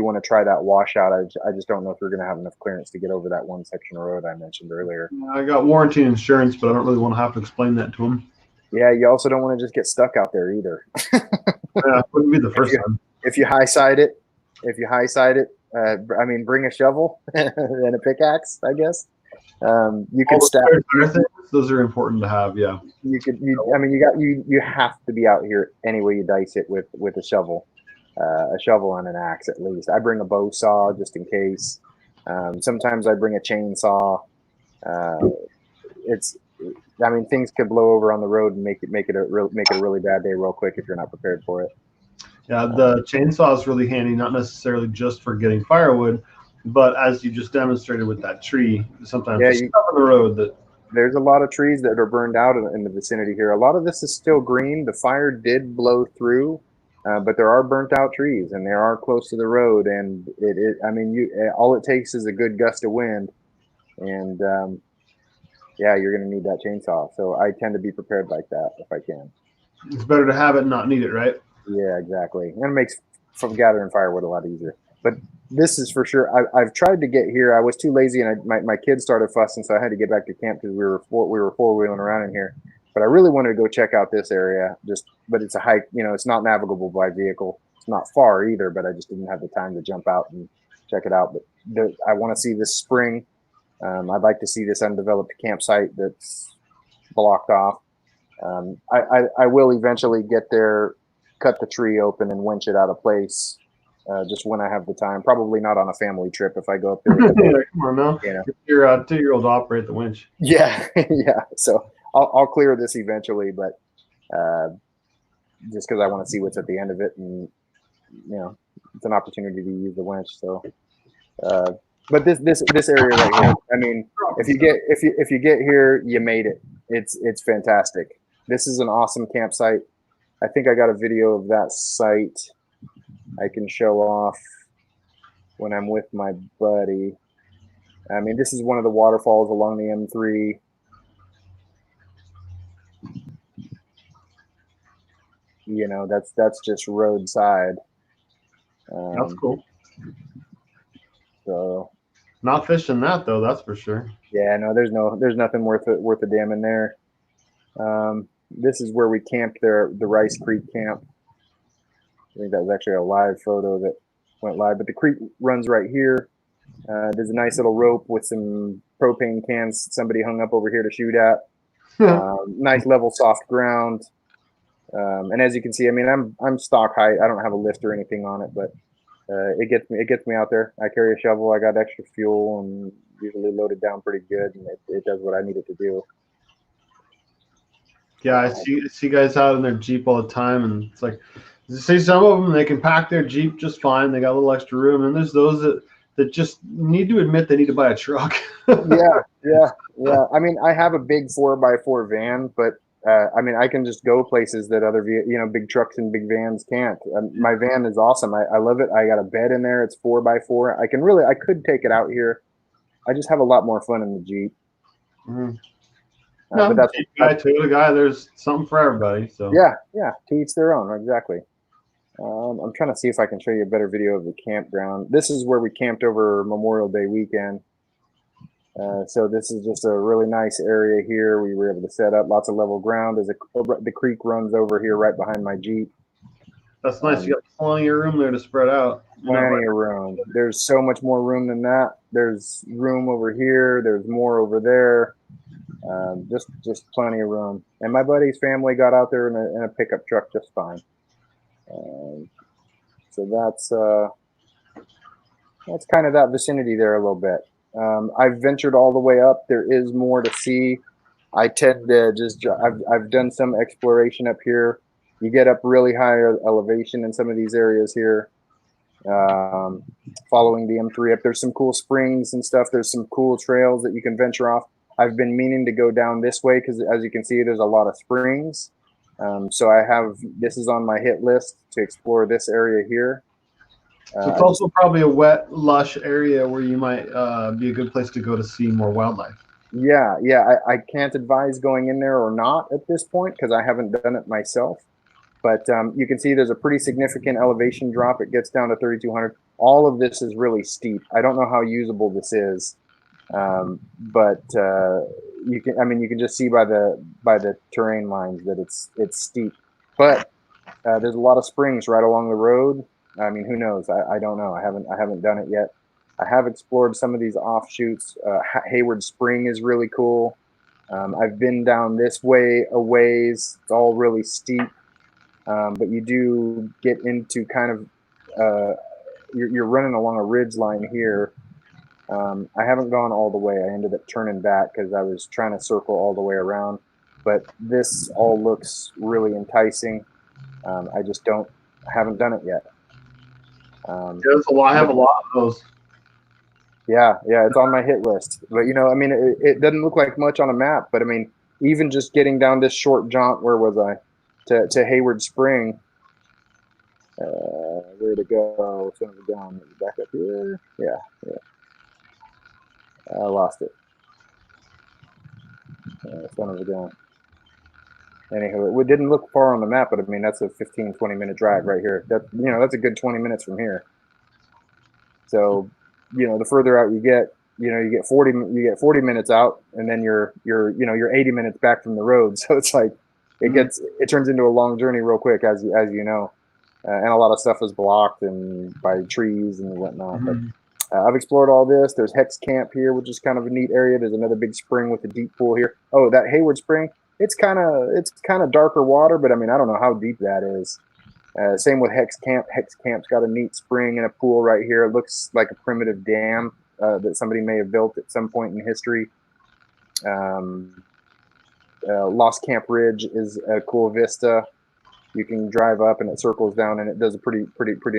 want to try that washout. I just don't know if you're going to have enough clearance to get over that one section of road I mentioned earlier. I got warranty and insurance, but I don't really want to have to explain that to them. Yeah, you also don't want to just get stuck out there either. Yeah, it wouldn't be the first time. If you high side it, I mean, bring a shovel and a pickaxe, I guess. You can stack. Those are important to have. Yeah. You have to be out here anyway. You dice it with a shovel and an axe at least. I bring a bow saw just in case. Sometimes I bring a chainsaw. Things could blow over on the road and make it a really bad day real quick if you're not prepared for it. Yeah, the chainsaw is really handy, not necessarily just for getting firewood, but as you just demonstrated with that tree, sometimes stuff on the road there's a lot of trees that are burned out in the vicinity here. A lot of this is still green. The fire did blow through, but there are burnt out trees, and they are close to the road. And all it takes is a good gust of wind, and you're going to need that chainsaw. So I tend to be prepared like that if I can. It's better to have it and not need it, right? Yeah, exactly. And it makes from gathering firewood a lot easier. But this is for sure. I've tried to get here. I was too lazy, and my kids started fussing, so I had to get back to camp because we were four-wheeling around in here. But I really wanted to go check out this area. But it's a hike. It's not navigable by vehicle. It's not far either. But I just didn't have the time to jump out and check it out. But I want to see this spring. I'd like to see this undeveloped campsite that's blocked off. I will eventually get there, cut the tree open, and winch it out of place. Just when I have the time, probably not on a family trip if I go up there. Come on now. Your 2-year-old operate the winch. Yeah, yeah. So I'll clear this eventually, but just because I want to see what's at the end of it, and it's an opportunity to use the winch. So But this area right here, I mean, if you get here, you made it. It's fantastic. This is an awesome campsite. I think I got a video of that site I can show off when I'm with my buddy. I mean, this is one of the waterfalls along the M3. You know, that's just roadside. That's cool. So not fishing that though, that's for sure. Yeah, no, there's nothing worth a damn in there. This is where we camped there, the Rice Creek camp. I think that was actually a live photo that went live, but the creek runs right here. There's a nice little rope with some propane cans somebody hung up over here to shoot at. Nice level soft ground. And as you can see, I mean, I'm stock height. I don't have a lift or anything on it, but it gets me out there. I carry a shovel. I got extra fuel and usually loaded down pretty good, and it does what I need it to do. Yeah, I see guys out in their Jeep all the time, and it's like, see some of them, they can pack their Jeep just fine. They got a little extra room, and there's those that just need to admit they need to buy a truck. Yeah. I mean, I have a big 4x4 van, but I mean, I can just go places that other big trucks and big vans can't. My van is awesome. I love it. I got a bed in there. It's 4x4. I could take it out here. I just have a lot more fun in the Jeep. Mm-hmm. But that's the guy. There's something for everybody. So yeah, to each their own. Exactly. I'm trying to see if I can show you a better video of the campground. This is where we camped over Memorial Day weekend. So this is just a really nice area here. We were able to set up lots of level ground. The creek runs over here right behind my Jeep. That's nice. You got plenty of room there to spread out. Plenty of room. There's so much more room than that. There's room over here. There's more over there. Just plenty of room. And my buddy's family got out there in a pickup truck just fine. So that's kind of that vicinity there a little bit. I've ventured all the way up. There is more to see. I tend to I've done some exploration up here. You get up really high elevation in some of these areas here. Following the M3 up, there's some cool springs and stuff. There's some cool trails that you can venture off. I've been meaning to go down this way because, as you can see, there's a lot of springs. So this is on my hit list to explore this area here. So it's also probably a wet, lush area where you might be a good place to go to see more wildlife. Yeah. I can't advise going in there or not at this point because I haven't done it myself. But you can see there's a pretty significant elevation drop. It gets down to 3,200. All of this is really steep. I don't know how usable this is, but you can just see by the terrain lines that it's steep. But there's a lot of springs right along the road. I mean, who knows? I don't know. I haven't done it yet. I have explored some of these offshoots. Hayward Spring is really cool. I've been down this way a ways. It's all really steep. But you do get into kind of you're running along a ridge line here. I haven't gone all the way. I ended up turning back because I was trying to circle all the way around. But this all looks really enticing. I haven't done it yet. I have a lot of those. Yeah, it's on my hit list. But I mean, it doesn't look like much on a map. But I mean, even just getting down this short jaunt, where was I? To Hayward Spring. Where to go? Son of a gun. Back up here. Yeah. I lost it. Son of a gun. Anyhow, it didn't look far on the map, but I mean, that's a 15-20 minute drive right here. That's a good 20 minutes from here. So, the further out you get, you get 40 minutes out, and then you're 80 minutes back from the road. So it's like it turns into a long journey real quick, as you know, and a lot of stuff is blocked and by trees and whatnot. Mm-hmm. But I've explored all this. There's Hex Camp here, which is kind of a neat area. There's another big spring with a deep pool here. Oh, that Hayward Spring. It's kind of darker water, but I mean, I don't know how deep that is. Same with Hex Camp. Hex Camp's got a neat spring and a pool right here. It looks like a primitive dam that somebody may have built at some point in history. Lost Camp Ridge is a cool vista. You can drive up and it circles down and it does a pretty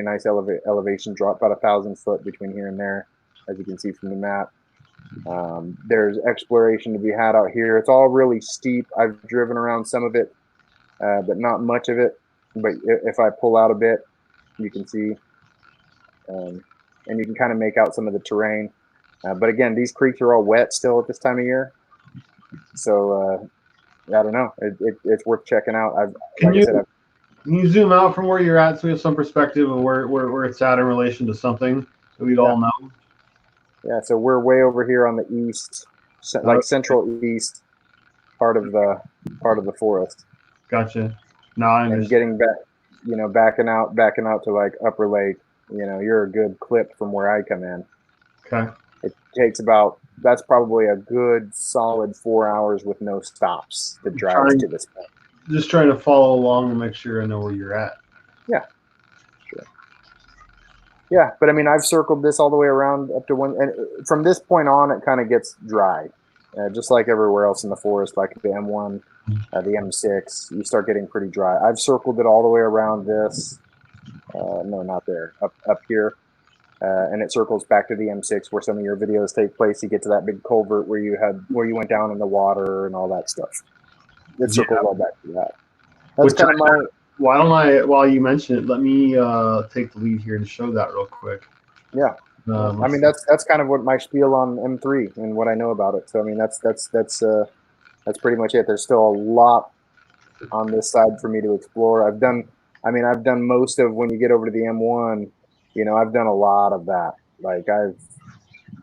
nice elevation drop, about 1,000 foot between here and there. as you can see from the map. There's exploration to be had out here. It's all really steep. I've driven around some of it, but not much of it. But if I pull out a bit, you can see, and you can kind of make out some of the terrain. But again, these creeks are all wet still at this time of year. So I don't know. It's worth checking out. Can you zoom out from where you're at so we have some perspective of where it's at in relation to something that we'd all know? Yeah, so we're way over here on the east, like central east part of the forest. Gotcha. Now I understand. And getting back, backing out to like Upper Lake, you're a good clip from where I come in. Okay. It takes that's probably a good solid 4 hours with no stops to drive to this point. Just trying to follow along and make sure I know where you're at. Yeah. Sure. Yeah, but I mean, I've circled this all the way around up to one, and from this point on, it kind of gets dry, just like everywhere else in the forest, like the M1, the M6. You start getting pretty dry. I've circled it all the way around this. No, not there. Up here, and it circles back to the M6 where some of your videos take place. You get to that big culvert where you went down in the water and all that stuff. It circles all back to that. That's kind of my. Why don't while you mention it, let me take the lead here and show that real quick. Yeah. I mean, that's kind of what my spiel on M3 and what I know about it. So I mean, that's pretty much it. There's still a lot on this side for me to explore. I've done most of when you get over to the M1. I've done a lot of that. Like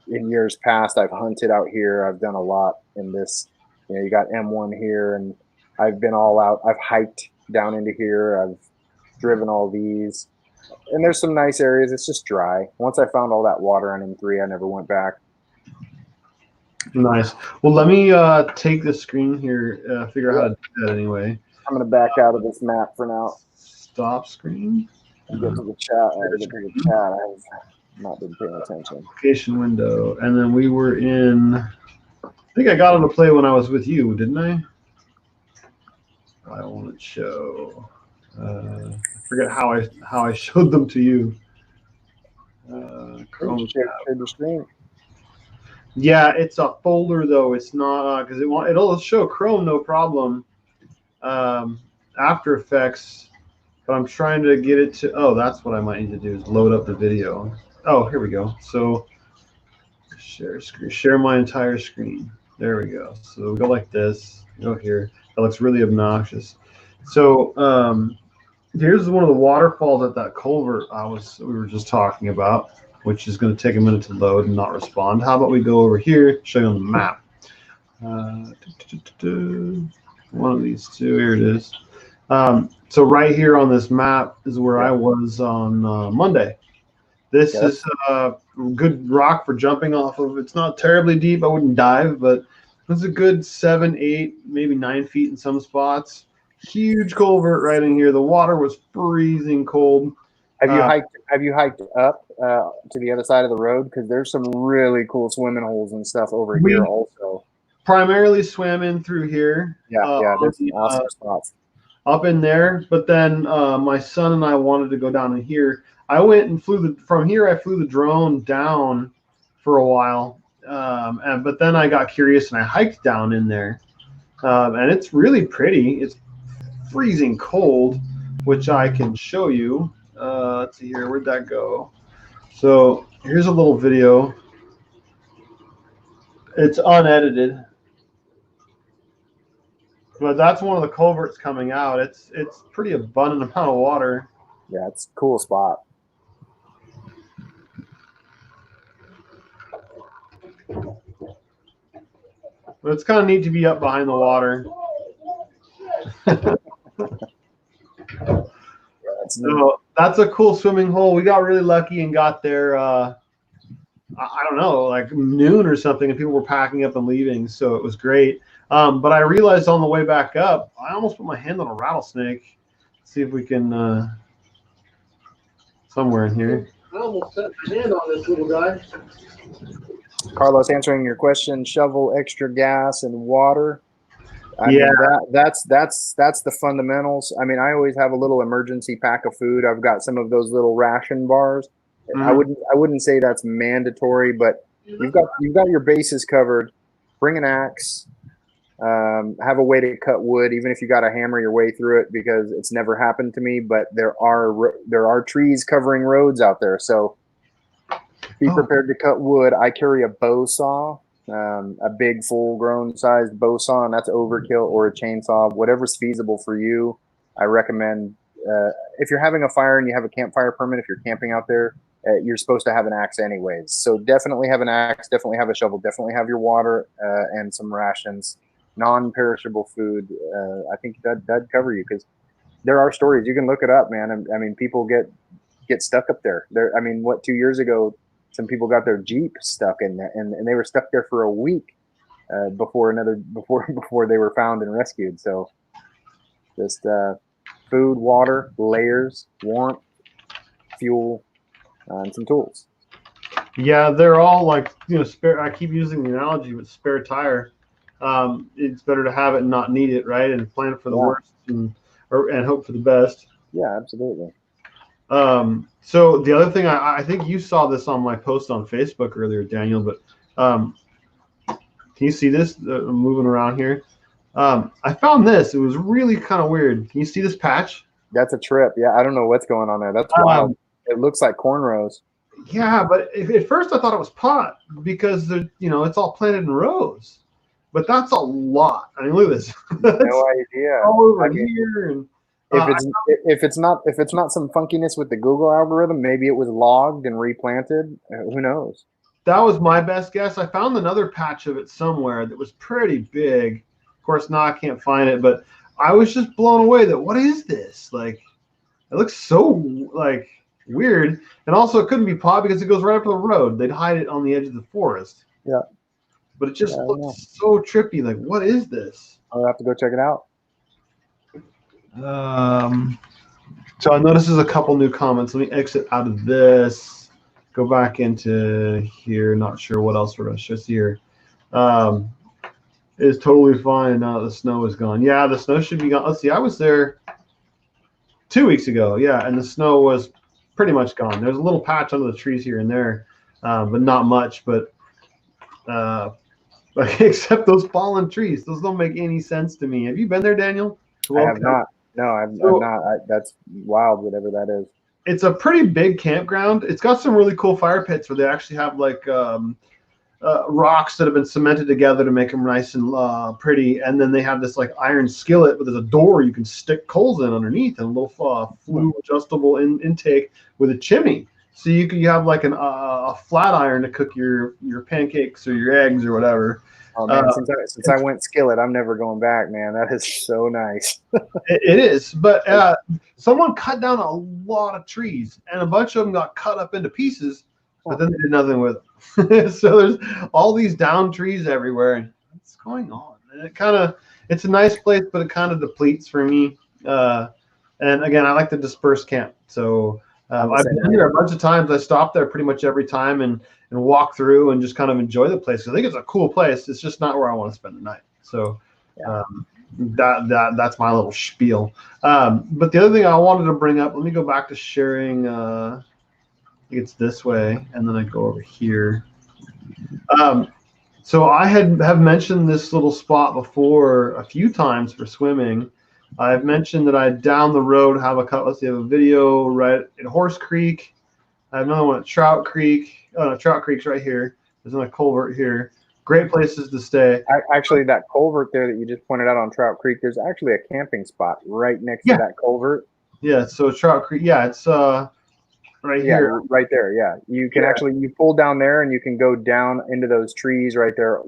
in years past, I've hunted out here. I've done a lot in this. You got M1 here, and I've been all out. I've hiked down into here. I've driven all these, and there's some nice areas. It's just dry. Once I found all that water on M3, I never went back. Nice. Well, let me take the screen here, figure out how to do that anyway. I'm going to back out of this map for now. Stop screen. Get to the chat. I have not been paying attention. Application window. And then we were in, I think I got on to play when I was with you, didn't I? I want to show. I forget how I showed them to you. Chrome share the screen. Yeah, it's a folder though. It's not because it'll show Chrome no problem. After Effects, but I'm trying to get it to. Oh, that's what I might need to do is load up the video. Oh, here we go. So share screen, share my entire screen. There we go. So we go like this. Go here. That looks really obnoxious. So here's one of the waterfalls at that culvert we were just talking about, which is going to take a minute to load and not respond. How about we go over here, show you on the map. One of these two. Here it is. So right here on this map is where I was on Monday. This is a good rock for jumping off of. It's not terribly deep. I wouldn't dive, but it's a good 7, 8, maybe 9 feet in some spots. Huge culvert right in here. The water was freezing cold. Have you hiked up to the other side of the road? Because there's some really cool swimming holes and stuff over here also. Primarily swam in through here. Yeah, there's some awesome spots up in there. But then my son and I wanted to go down in here. I went and from here. I flew the drone down for a while, but then I got curious and I hiked down in there, and it's really pretty. It's freezing cold, which I can show you. Let's see here. Where'd that go? So here's a little video. It's unedited, but that's one of the culverts coming out. It's pretty abundant amount of water. Yeah, it's a cool spot. But it's kind of neat to be up behind the water. So that's a cool swimming hole. We got really lucky and got there, I don't know, like noon or something, and people were packing up and leaving, so it was great. But I realized on the way back up, I almost put my hand on a rattlesnake. Let's see if we can, somewhere in here. I almost set my hand on this little guy. Carlos, answering your question, shovel extra gas and water. I mean, that's the fundamentals. I mean, I always have a little emergency pack of food. I've got some of those little ration bars. I wouldn't say that's mandatory, but you've got your bases covered. Bring an axe. Have a way to cut wood, even if you got to hammer your way through it, because it's never happened to me. But there are trees covering roads out there, so be prepared to cut wood. I carry a bow saw, a big full-grown sized bow saw, and that's overkill, or a chainsaw, whatever's feasible for you. I recommend if you're having a fire and you have a campfire permit, if you're camping out there, you're supposed to have an axe anyways. So definitely have an axe, definitely have a shovel, definitely have your water and some rations, non-perishable food. I think that'd cover you, because there are stories. You can look it up, man. I mean, people get stuck up there. 2 years ago, some people got their Jeep stuck in there, and they were stuck there for a week before they were found and rescued. So just food, water, layers, warmth, fuel, and some tools. Yeah, they're all like, spare. I keep using the analogy with spare tire. It's better to have it and not need it, right? And plan for the worst and hope for the best. Yeah, absolutely. So the other thing, I think you saw this on my post on Facebook earlier, Daniel, but can you see this moving around here? I found this. It was really kind of weird. Can you see this patch? That's a trip. Yeah, I don't know what's going on there. That's wild. It looks like cornrows. Yeah, but at first I thought it was pot because it's all planted in rows. But that's a lot. I mean, look at this. No idea. All over here. And, if it's not some funkiness with the Google algorithm, maybe it was logged and replanted. Who knows? That was my best guess. I found another patch of it somewhere that was pretty big. Of course, now I can't find it, but I was just blown away that what is this? Like, it looks so like weird. And also it couldn't be pot because it goes right up to the road. They'd hide it on the edge of the forest. Yeah. But it just looks so trippy. Like, what is this? I'll have to go check it out. So I noticed there's a couple new comments. Let me exit out of this. Go back into here. Not sure what else we're going to show here. It's totally fine now that the snow is gone. Yeah, the snow should be gone. Let's see. I was there 2 weeks ago. Yeah, and the snow was pretty much gone. There's a little patch under the trees here and there, but not much. But except those fallen trees. Those don't make any sense to me. Have you been there, Daniel? I have not. No, I've not. That's wild, whatever that is. It's a pretty big campground. It's got some really cool fire pits where they actually have like rocks that have been cemented together to make them nice and pretty. And then they have this like iron skillet, but there's a door you can stick coals in underneath, and a little flue adjustable intake with a chimney. So you have like a flat iron to cook your pancakes or your eggs or whatever. Oh man, since I went skillet, I'm never going back, man. That is so nice. It is, but someone cut down a lot of trees, and a bunch of them got cut up into pieces, but then they did nothing with them. So there's all these down trees everywhere, and what's going on? And it's a nice place, but it kind of depletes for me. And again, I like to disperse camp, so. I've been here a bunch of times. I stop there pretty much every time and walk through and just kind of enjoy the place. I think it's a cool place. It's just not where I want to spend the night. So that's my little spiel. But the other thing I wanted to bring up, let me go back to sharing. I think it's this way, and then I go over here. So I have mentioned this little spot before a few times for swimming. I've mentioned that I down the road have a video right at Horse Creek. I have another one at Trout Creek. Trout Creek's right here. There's another culvert here. Great places to stay. Actually, that culvert there that you just pointed out on Trout Creek, there's actually a camping spot right next to that culvert. Yeah, so Trout Creek, it's right here. Right there, yeah. You can actually, you pull down there and you can go down into those trees right there.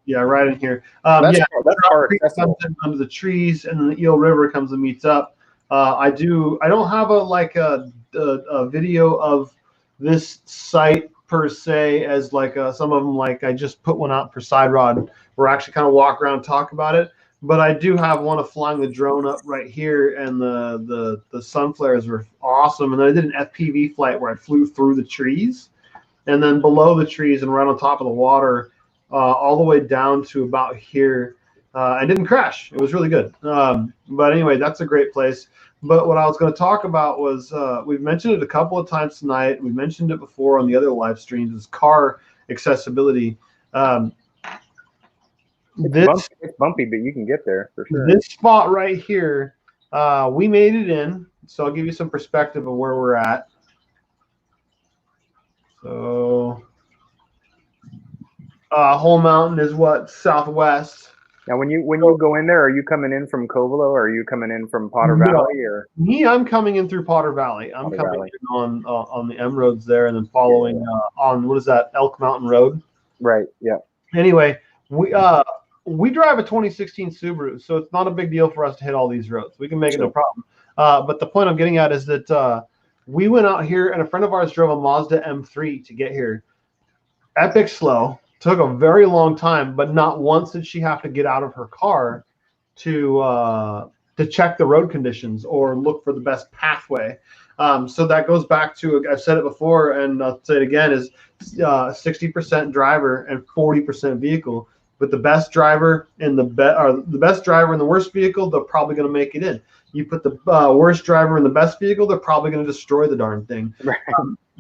Yeah, right in here. That's hard. Creek comes in under the trees, and then the Eel River comes and meets up. I don't have a video of this site per se, as like some of them, like I just put one out for Side Rod. We're actually kind of walk around and talk about it. But I do have one of flying the drone up right here, and the sun flares were awesome. And then I did an FPV flight where I flew through the trees, and then below the trees and right on top of the water. All the way down to about here and didn't crash. It was really good. But anyway, that's a great place. But what I was going to talk about was we've mentioned it a couple of times tonight. We mentioned it before on the other live streams. Is car accessibility. It's bumpy, but you can get there for sure. This spot right here, we made it in. So I'll give you some perspective of where we're at. So Whole Mountain is what, southwest. Now, when you go in there, are you coming in from Covelo, or are you coming in from Potter Valley, or me? I'm coming in through Potter Valley. I'm coming in on the M roads there, and then following on what is that, Elk Mountain Road? Right. Yeah. Anyway, we drive a 2016 Subaru, so it's not a big deal for us to hit all these roads. We can make it no problem. But the point I'm getting at is that we went out here, and a friend of ours drove a Mazda M3 to get here. Epic slow. Took a very long time, but not once did she have to get out of her car to check the road conditions or look for the best pathway. So that goes back to, I've said it before, and I'll say it again, is 60% driver and 40% vehicle. But the best driver and the best driver in the worst vehicle, they're probably going to make it in. You put the worst driver in the best vehicle, they're probably going to destroy the darn thing. Right.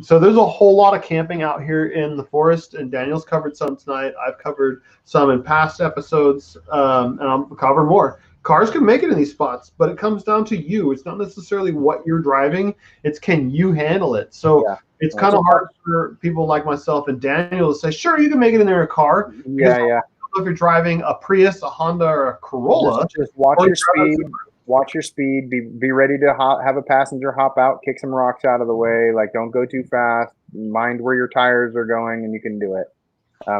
So there's a whole lot of camping out here in the forest, and Daniel's covered some tonight. I've covered some in past episodes, and I'll cover more. Cars can make it in these spots, but it comes down to you. It's not necessarily what you're driving. It's can you handle it? So it's kind of hard for people like myself and Daniel to say, sure, you can make it in a car. Yeah. If you're driving a Prius, a Honda, or a Corolla. Just watch your speed. Watch your speed. Be ready to have a passenger hop out, kick some rocks out of the way. Like, don't go too fast. Mind where your tires are going, and you can do it.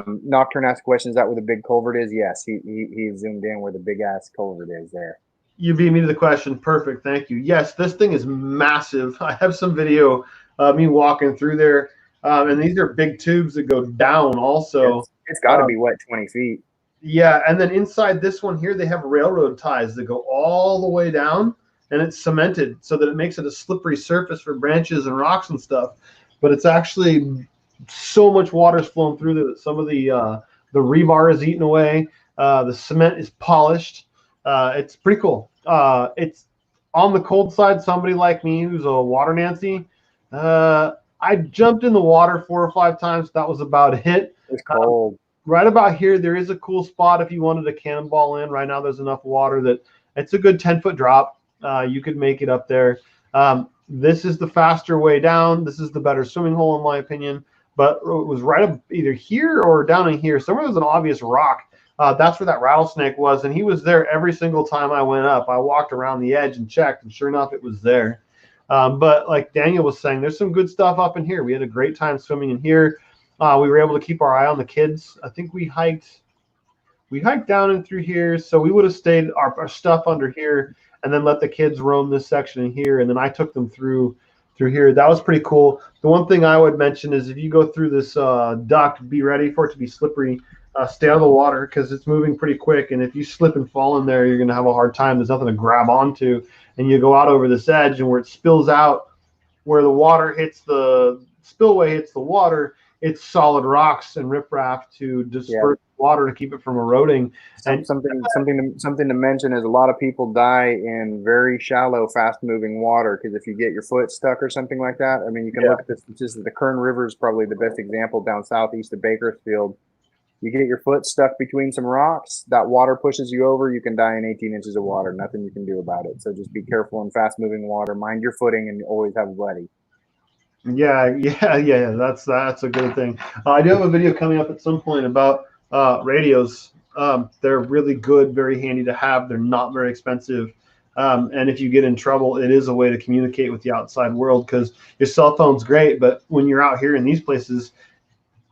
Nocturne asked questions out where the big culvert is. Yes, he zoomed in where the big ass culvert is there. You beat me to the question. Perfect. Thank you. Yes, this thing is massive. I have some video of me walking through there, and these are big tubes that go down also. It's got to be, 20 feet? Yeah, and then inside this one here, they have railroad ties that go all the way down, and it's cemented so that it makes it a slippery surface for branches and rocks and stuff. But it's actually so much water's flowing through there that some of the rebar is eaten away. The cement is polished. It's pretty cool. It's on the cold side. Somebody like me who's a water Nancy, I jumped in the water 4 or 5 times. That was about it. It's cold. Right about here, there is a cool spot if you wanted to cannonball in. Right now, there's enough water that it's a good 10-foot drop. You could make it up there. This is the faster way down. This is the better swimming hole, in my opinion. But it was right up either here or down in here. Somewhere there's an obvious rock. That's where that rattlesnake was, and he was there every single time I went up. I walked around the edge and checked, and sure enough, it was there. But like Daniel was saying, there's some good stuff up in here. We had a great time swimming in here. We were able to keep our eye on the kids. I think we hiked down and through here, so we would have stayed our stuff under here and then let the kids roam this section in here, and then I took them through here. That was pretty cool. The one thing I would mention is if you go through this duct, be ready for it to be slippery. Stay out of the water because it's moving pretty quick, and if you slip and fall in there, you're going to have a hard time. There's nothing to grab onto, and you go out over this edge, and where it spills out, where the water hits the spillway hits the water, it's solid rocks and riprap to disperse water to keep it from eroding. And something to mention is a lot of people die in very shallow, fast-moving water because if you get your foot stuck or something like that, I mean, you can look at this. Just the Kern River is probably the best example down southeast of Bakersfield. You get your foot stuck between some rocks, that water pushes you over, you can die in 18 inches of water. Nothing you can do about it. So just be careful in fast-moving water. Mind your footing and always have a buddy. Yeah. That's a good thing. I do have a video coming up at some point about radios. They're really good, very handy to have. They're not very expensive. And if you get in trouble, it is a way to communicate with the outside world because your cell phone's great, but when you're out here in these places,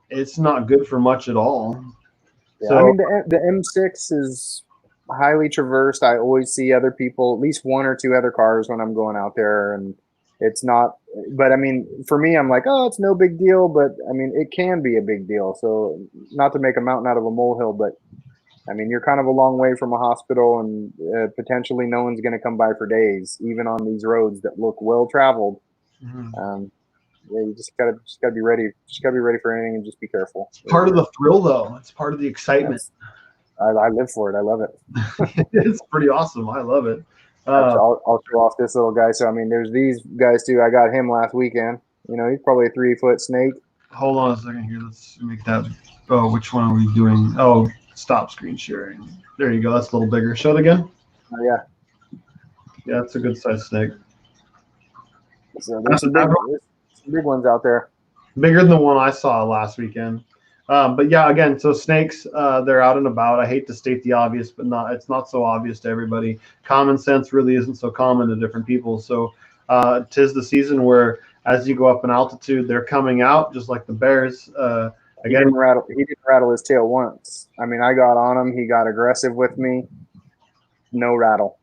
it's not good for much at all. Yeah, so, I mean, the M6 is highly traversed. I always see other people, at least 1 or 2 other cars when I'm going out there, and it's not, but I mean, for me, I'm like, oh, it's no big deal, but I mean, it can be a big deal. So not to make a mountain out of a molehill, but I mean, you're kind of a long way from a hospital and potentially no one's going to come by for days, even on these roads that look well traveled. Mm-hmm. Yeah, you just gotta be ready. Just gotta be ready for anything and just be careful. It's part of the thrill, though. It's part of the excitement. I live for it. I love it. It's pretty awesome. I love it. I'll show off this little guy. So I mean, there's these guys too. I got him last weekend. You know, he's probably a 3-foot snake. Hold on a second here. Let's make that. Oh, which one are we doing? Oh, stop screen sharing. There you go. That's a little bigger. Show it again. Oh yeah. Yeah, it's a good sized snake. So there's some big ones out there. Bigger than the one I saw last weekend. But yeah, again, so snakes, they're out and about. I hate to state the obvious, but it's not so obvious to everybody. Common sense really isn't so common to different people. So 'tis the season where as you go up in altitude, they're coming out just like the bears. Again, he didn't rattle his tail once. I mean, I got on him. He got aggressive with me. No rattle.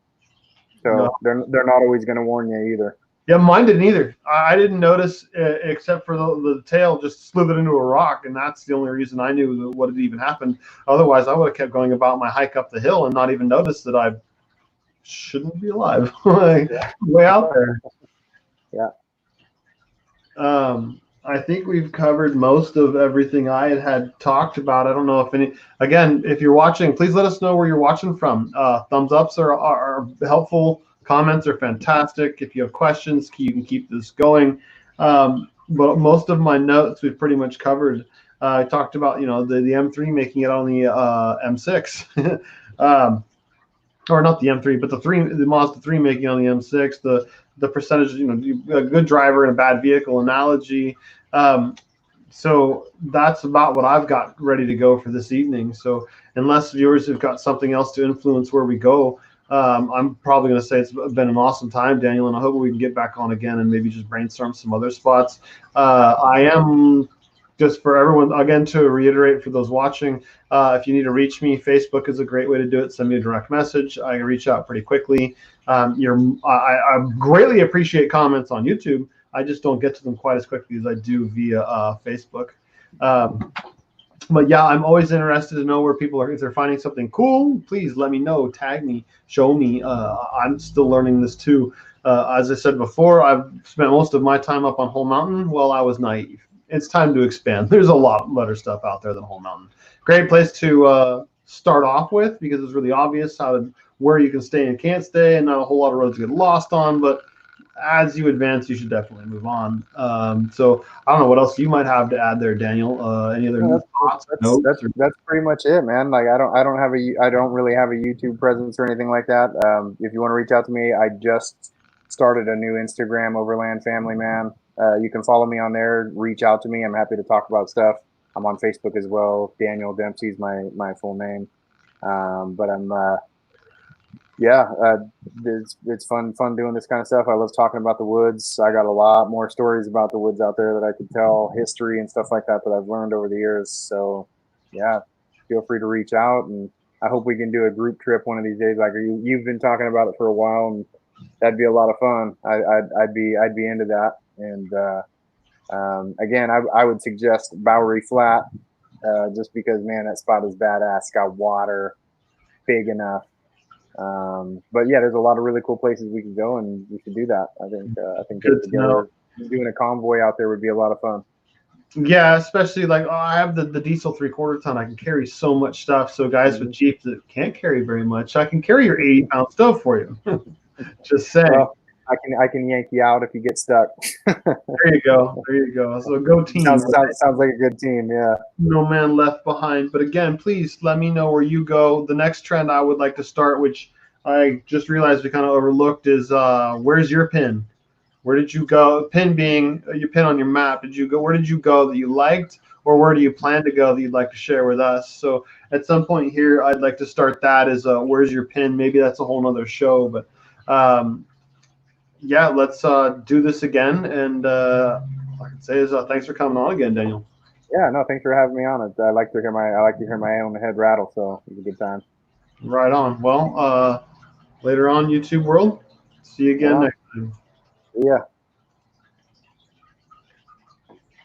So no. They're not always going to warn you either. Yeah, mine didn't either. I didn't notice except for the tail just slithered into a rock, and that's the only reason I knew what had even happened. Otherwise, I would have kept going about my hike up the hill and not even noticed that I shouldn't be alive. Way out there. Yeah. I think we've covered most of everything I had talked about. I don't know if you're watching, please let us know where you're watching from. Thumbs ups are helpful. Comments are fantastic. If you have questions, you can keep this going. But most of my notes we've pretty much covered. I talked about, the M3 making it on the M6. Or not the M3, but the Mazda 3 making it on the M6. The percentage, a good driver and a bad vehicle analogy. So that's about what I've got ready to go for this evening. So unless viewers have got something else to influence where we go, I'm probably going to say it's been an awesome time, Daniel, and I hope we can get back on again and maybe just brainstorm some other spots. I am, just for everyone, again, to reiterate for those watching, if you need to reach me, Facebook is a great way to do it. Send me a direct message. I reach out pretty quickly. I greatly appreciate comments on YouTube. I just don't get to them quite as quickly as I do via Facebook. But yeah, I'm always interested to know where people are. If they're finding something cool, please let me know, tag me, show me. I'm still learning this too. As I said before, I've spent most of my time up on Whole Mountain. Well, I was naive. It's time to expand. There's a lot better stuff out there than Whole Mountain. Great place to start off with because it's really obvious where you can stay and can't stay, and not a whole lot of roads to get lost on. But as you advance, you should definitely move on. So I don't know what else you might have to add there, Daniel. Any other thoughts? That's pretty much it, man. Like I don't really have a YouTube presence or anything like that. If you want to reach out to me, I just started a new Instagram, Overland Family Man. You can follow me on there. Reach out to me. I'm happy to talk about stuff. I'm on Facebook as well. Daniel Dempsey is my full name. But I'm it's fun doing this kind of stuff. I love talking about the woods. I got a lot more stories about the woods out there that I could tell, history and stuff like that I've learned over the years. So yeah, feel free to reach out, and I hope we can do a group trip one of these days. Like you've been talking about it for a while, and that'd be a lot of fun. I'd be into that. And again, I would suggest Bowery Flat, just because, man, that spot is badass. Got water, big enough. But yeah, there's a lot of really cool places we can go, and we should do that. I think doing a convoy out there would be a lot of fun. Yeah, especially like I have the diesel 3/4 ton. I can carry so much stuff. So guys with Jeeps that can't carry very much, I can carry your 80-pound stove for you. Just saying. Well, I can yank you out if you get stuck. There you go. So go team. Sounds like a good team. Yeah. No man left behind. But again, please let me know where you go. The next trend I would like to start, which I just realized we kind of overlooked, is where's your pin? Where did you go? Pin being your pin on your map. Where did you go that you liked, or where do you plan to go that you'd like to share with us? So at some point here, I'd like to start that as where's your pin? Maybe that's a whole nother show, but yeah, let's do this again. And all I can say is thanks for coming on again, Daniel. Yeah, no, thanks for having me on it. I like to hear my own head rattle, so it was a good time. Right on. Well, later on, YouTube world. See you again next time. Yeah.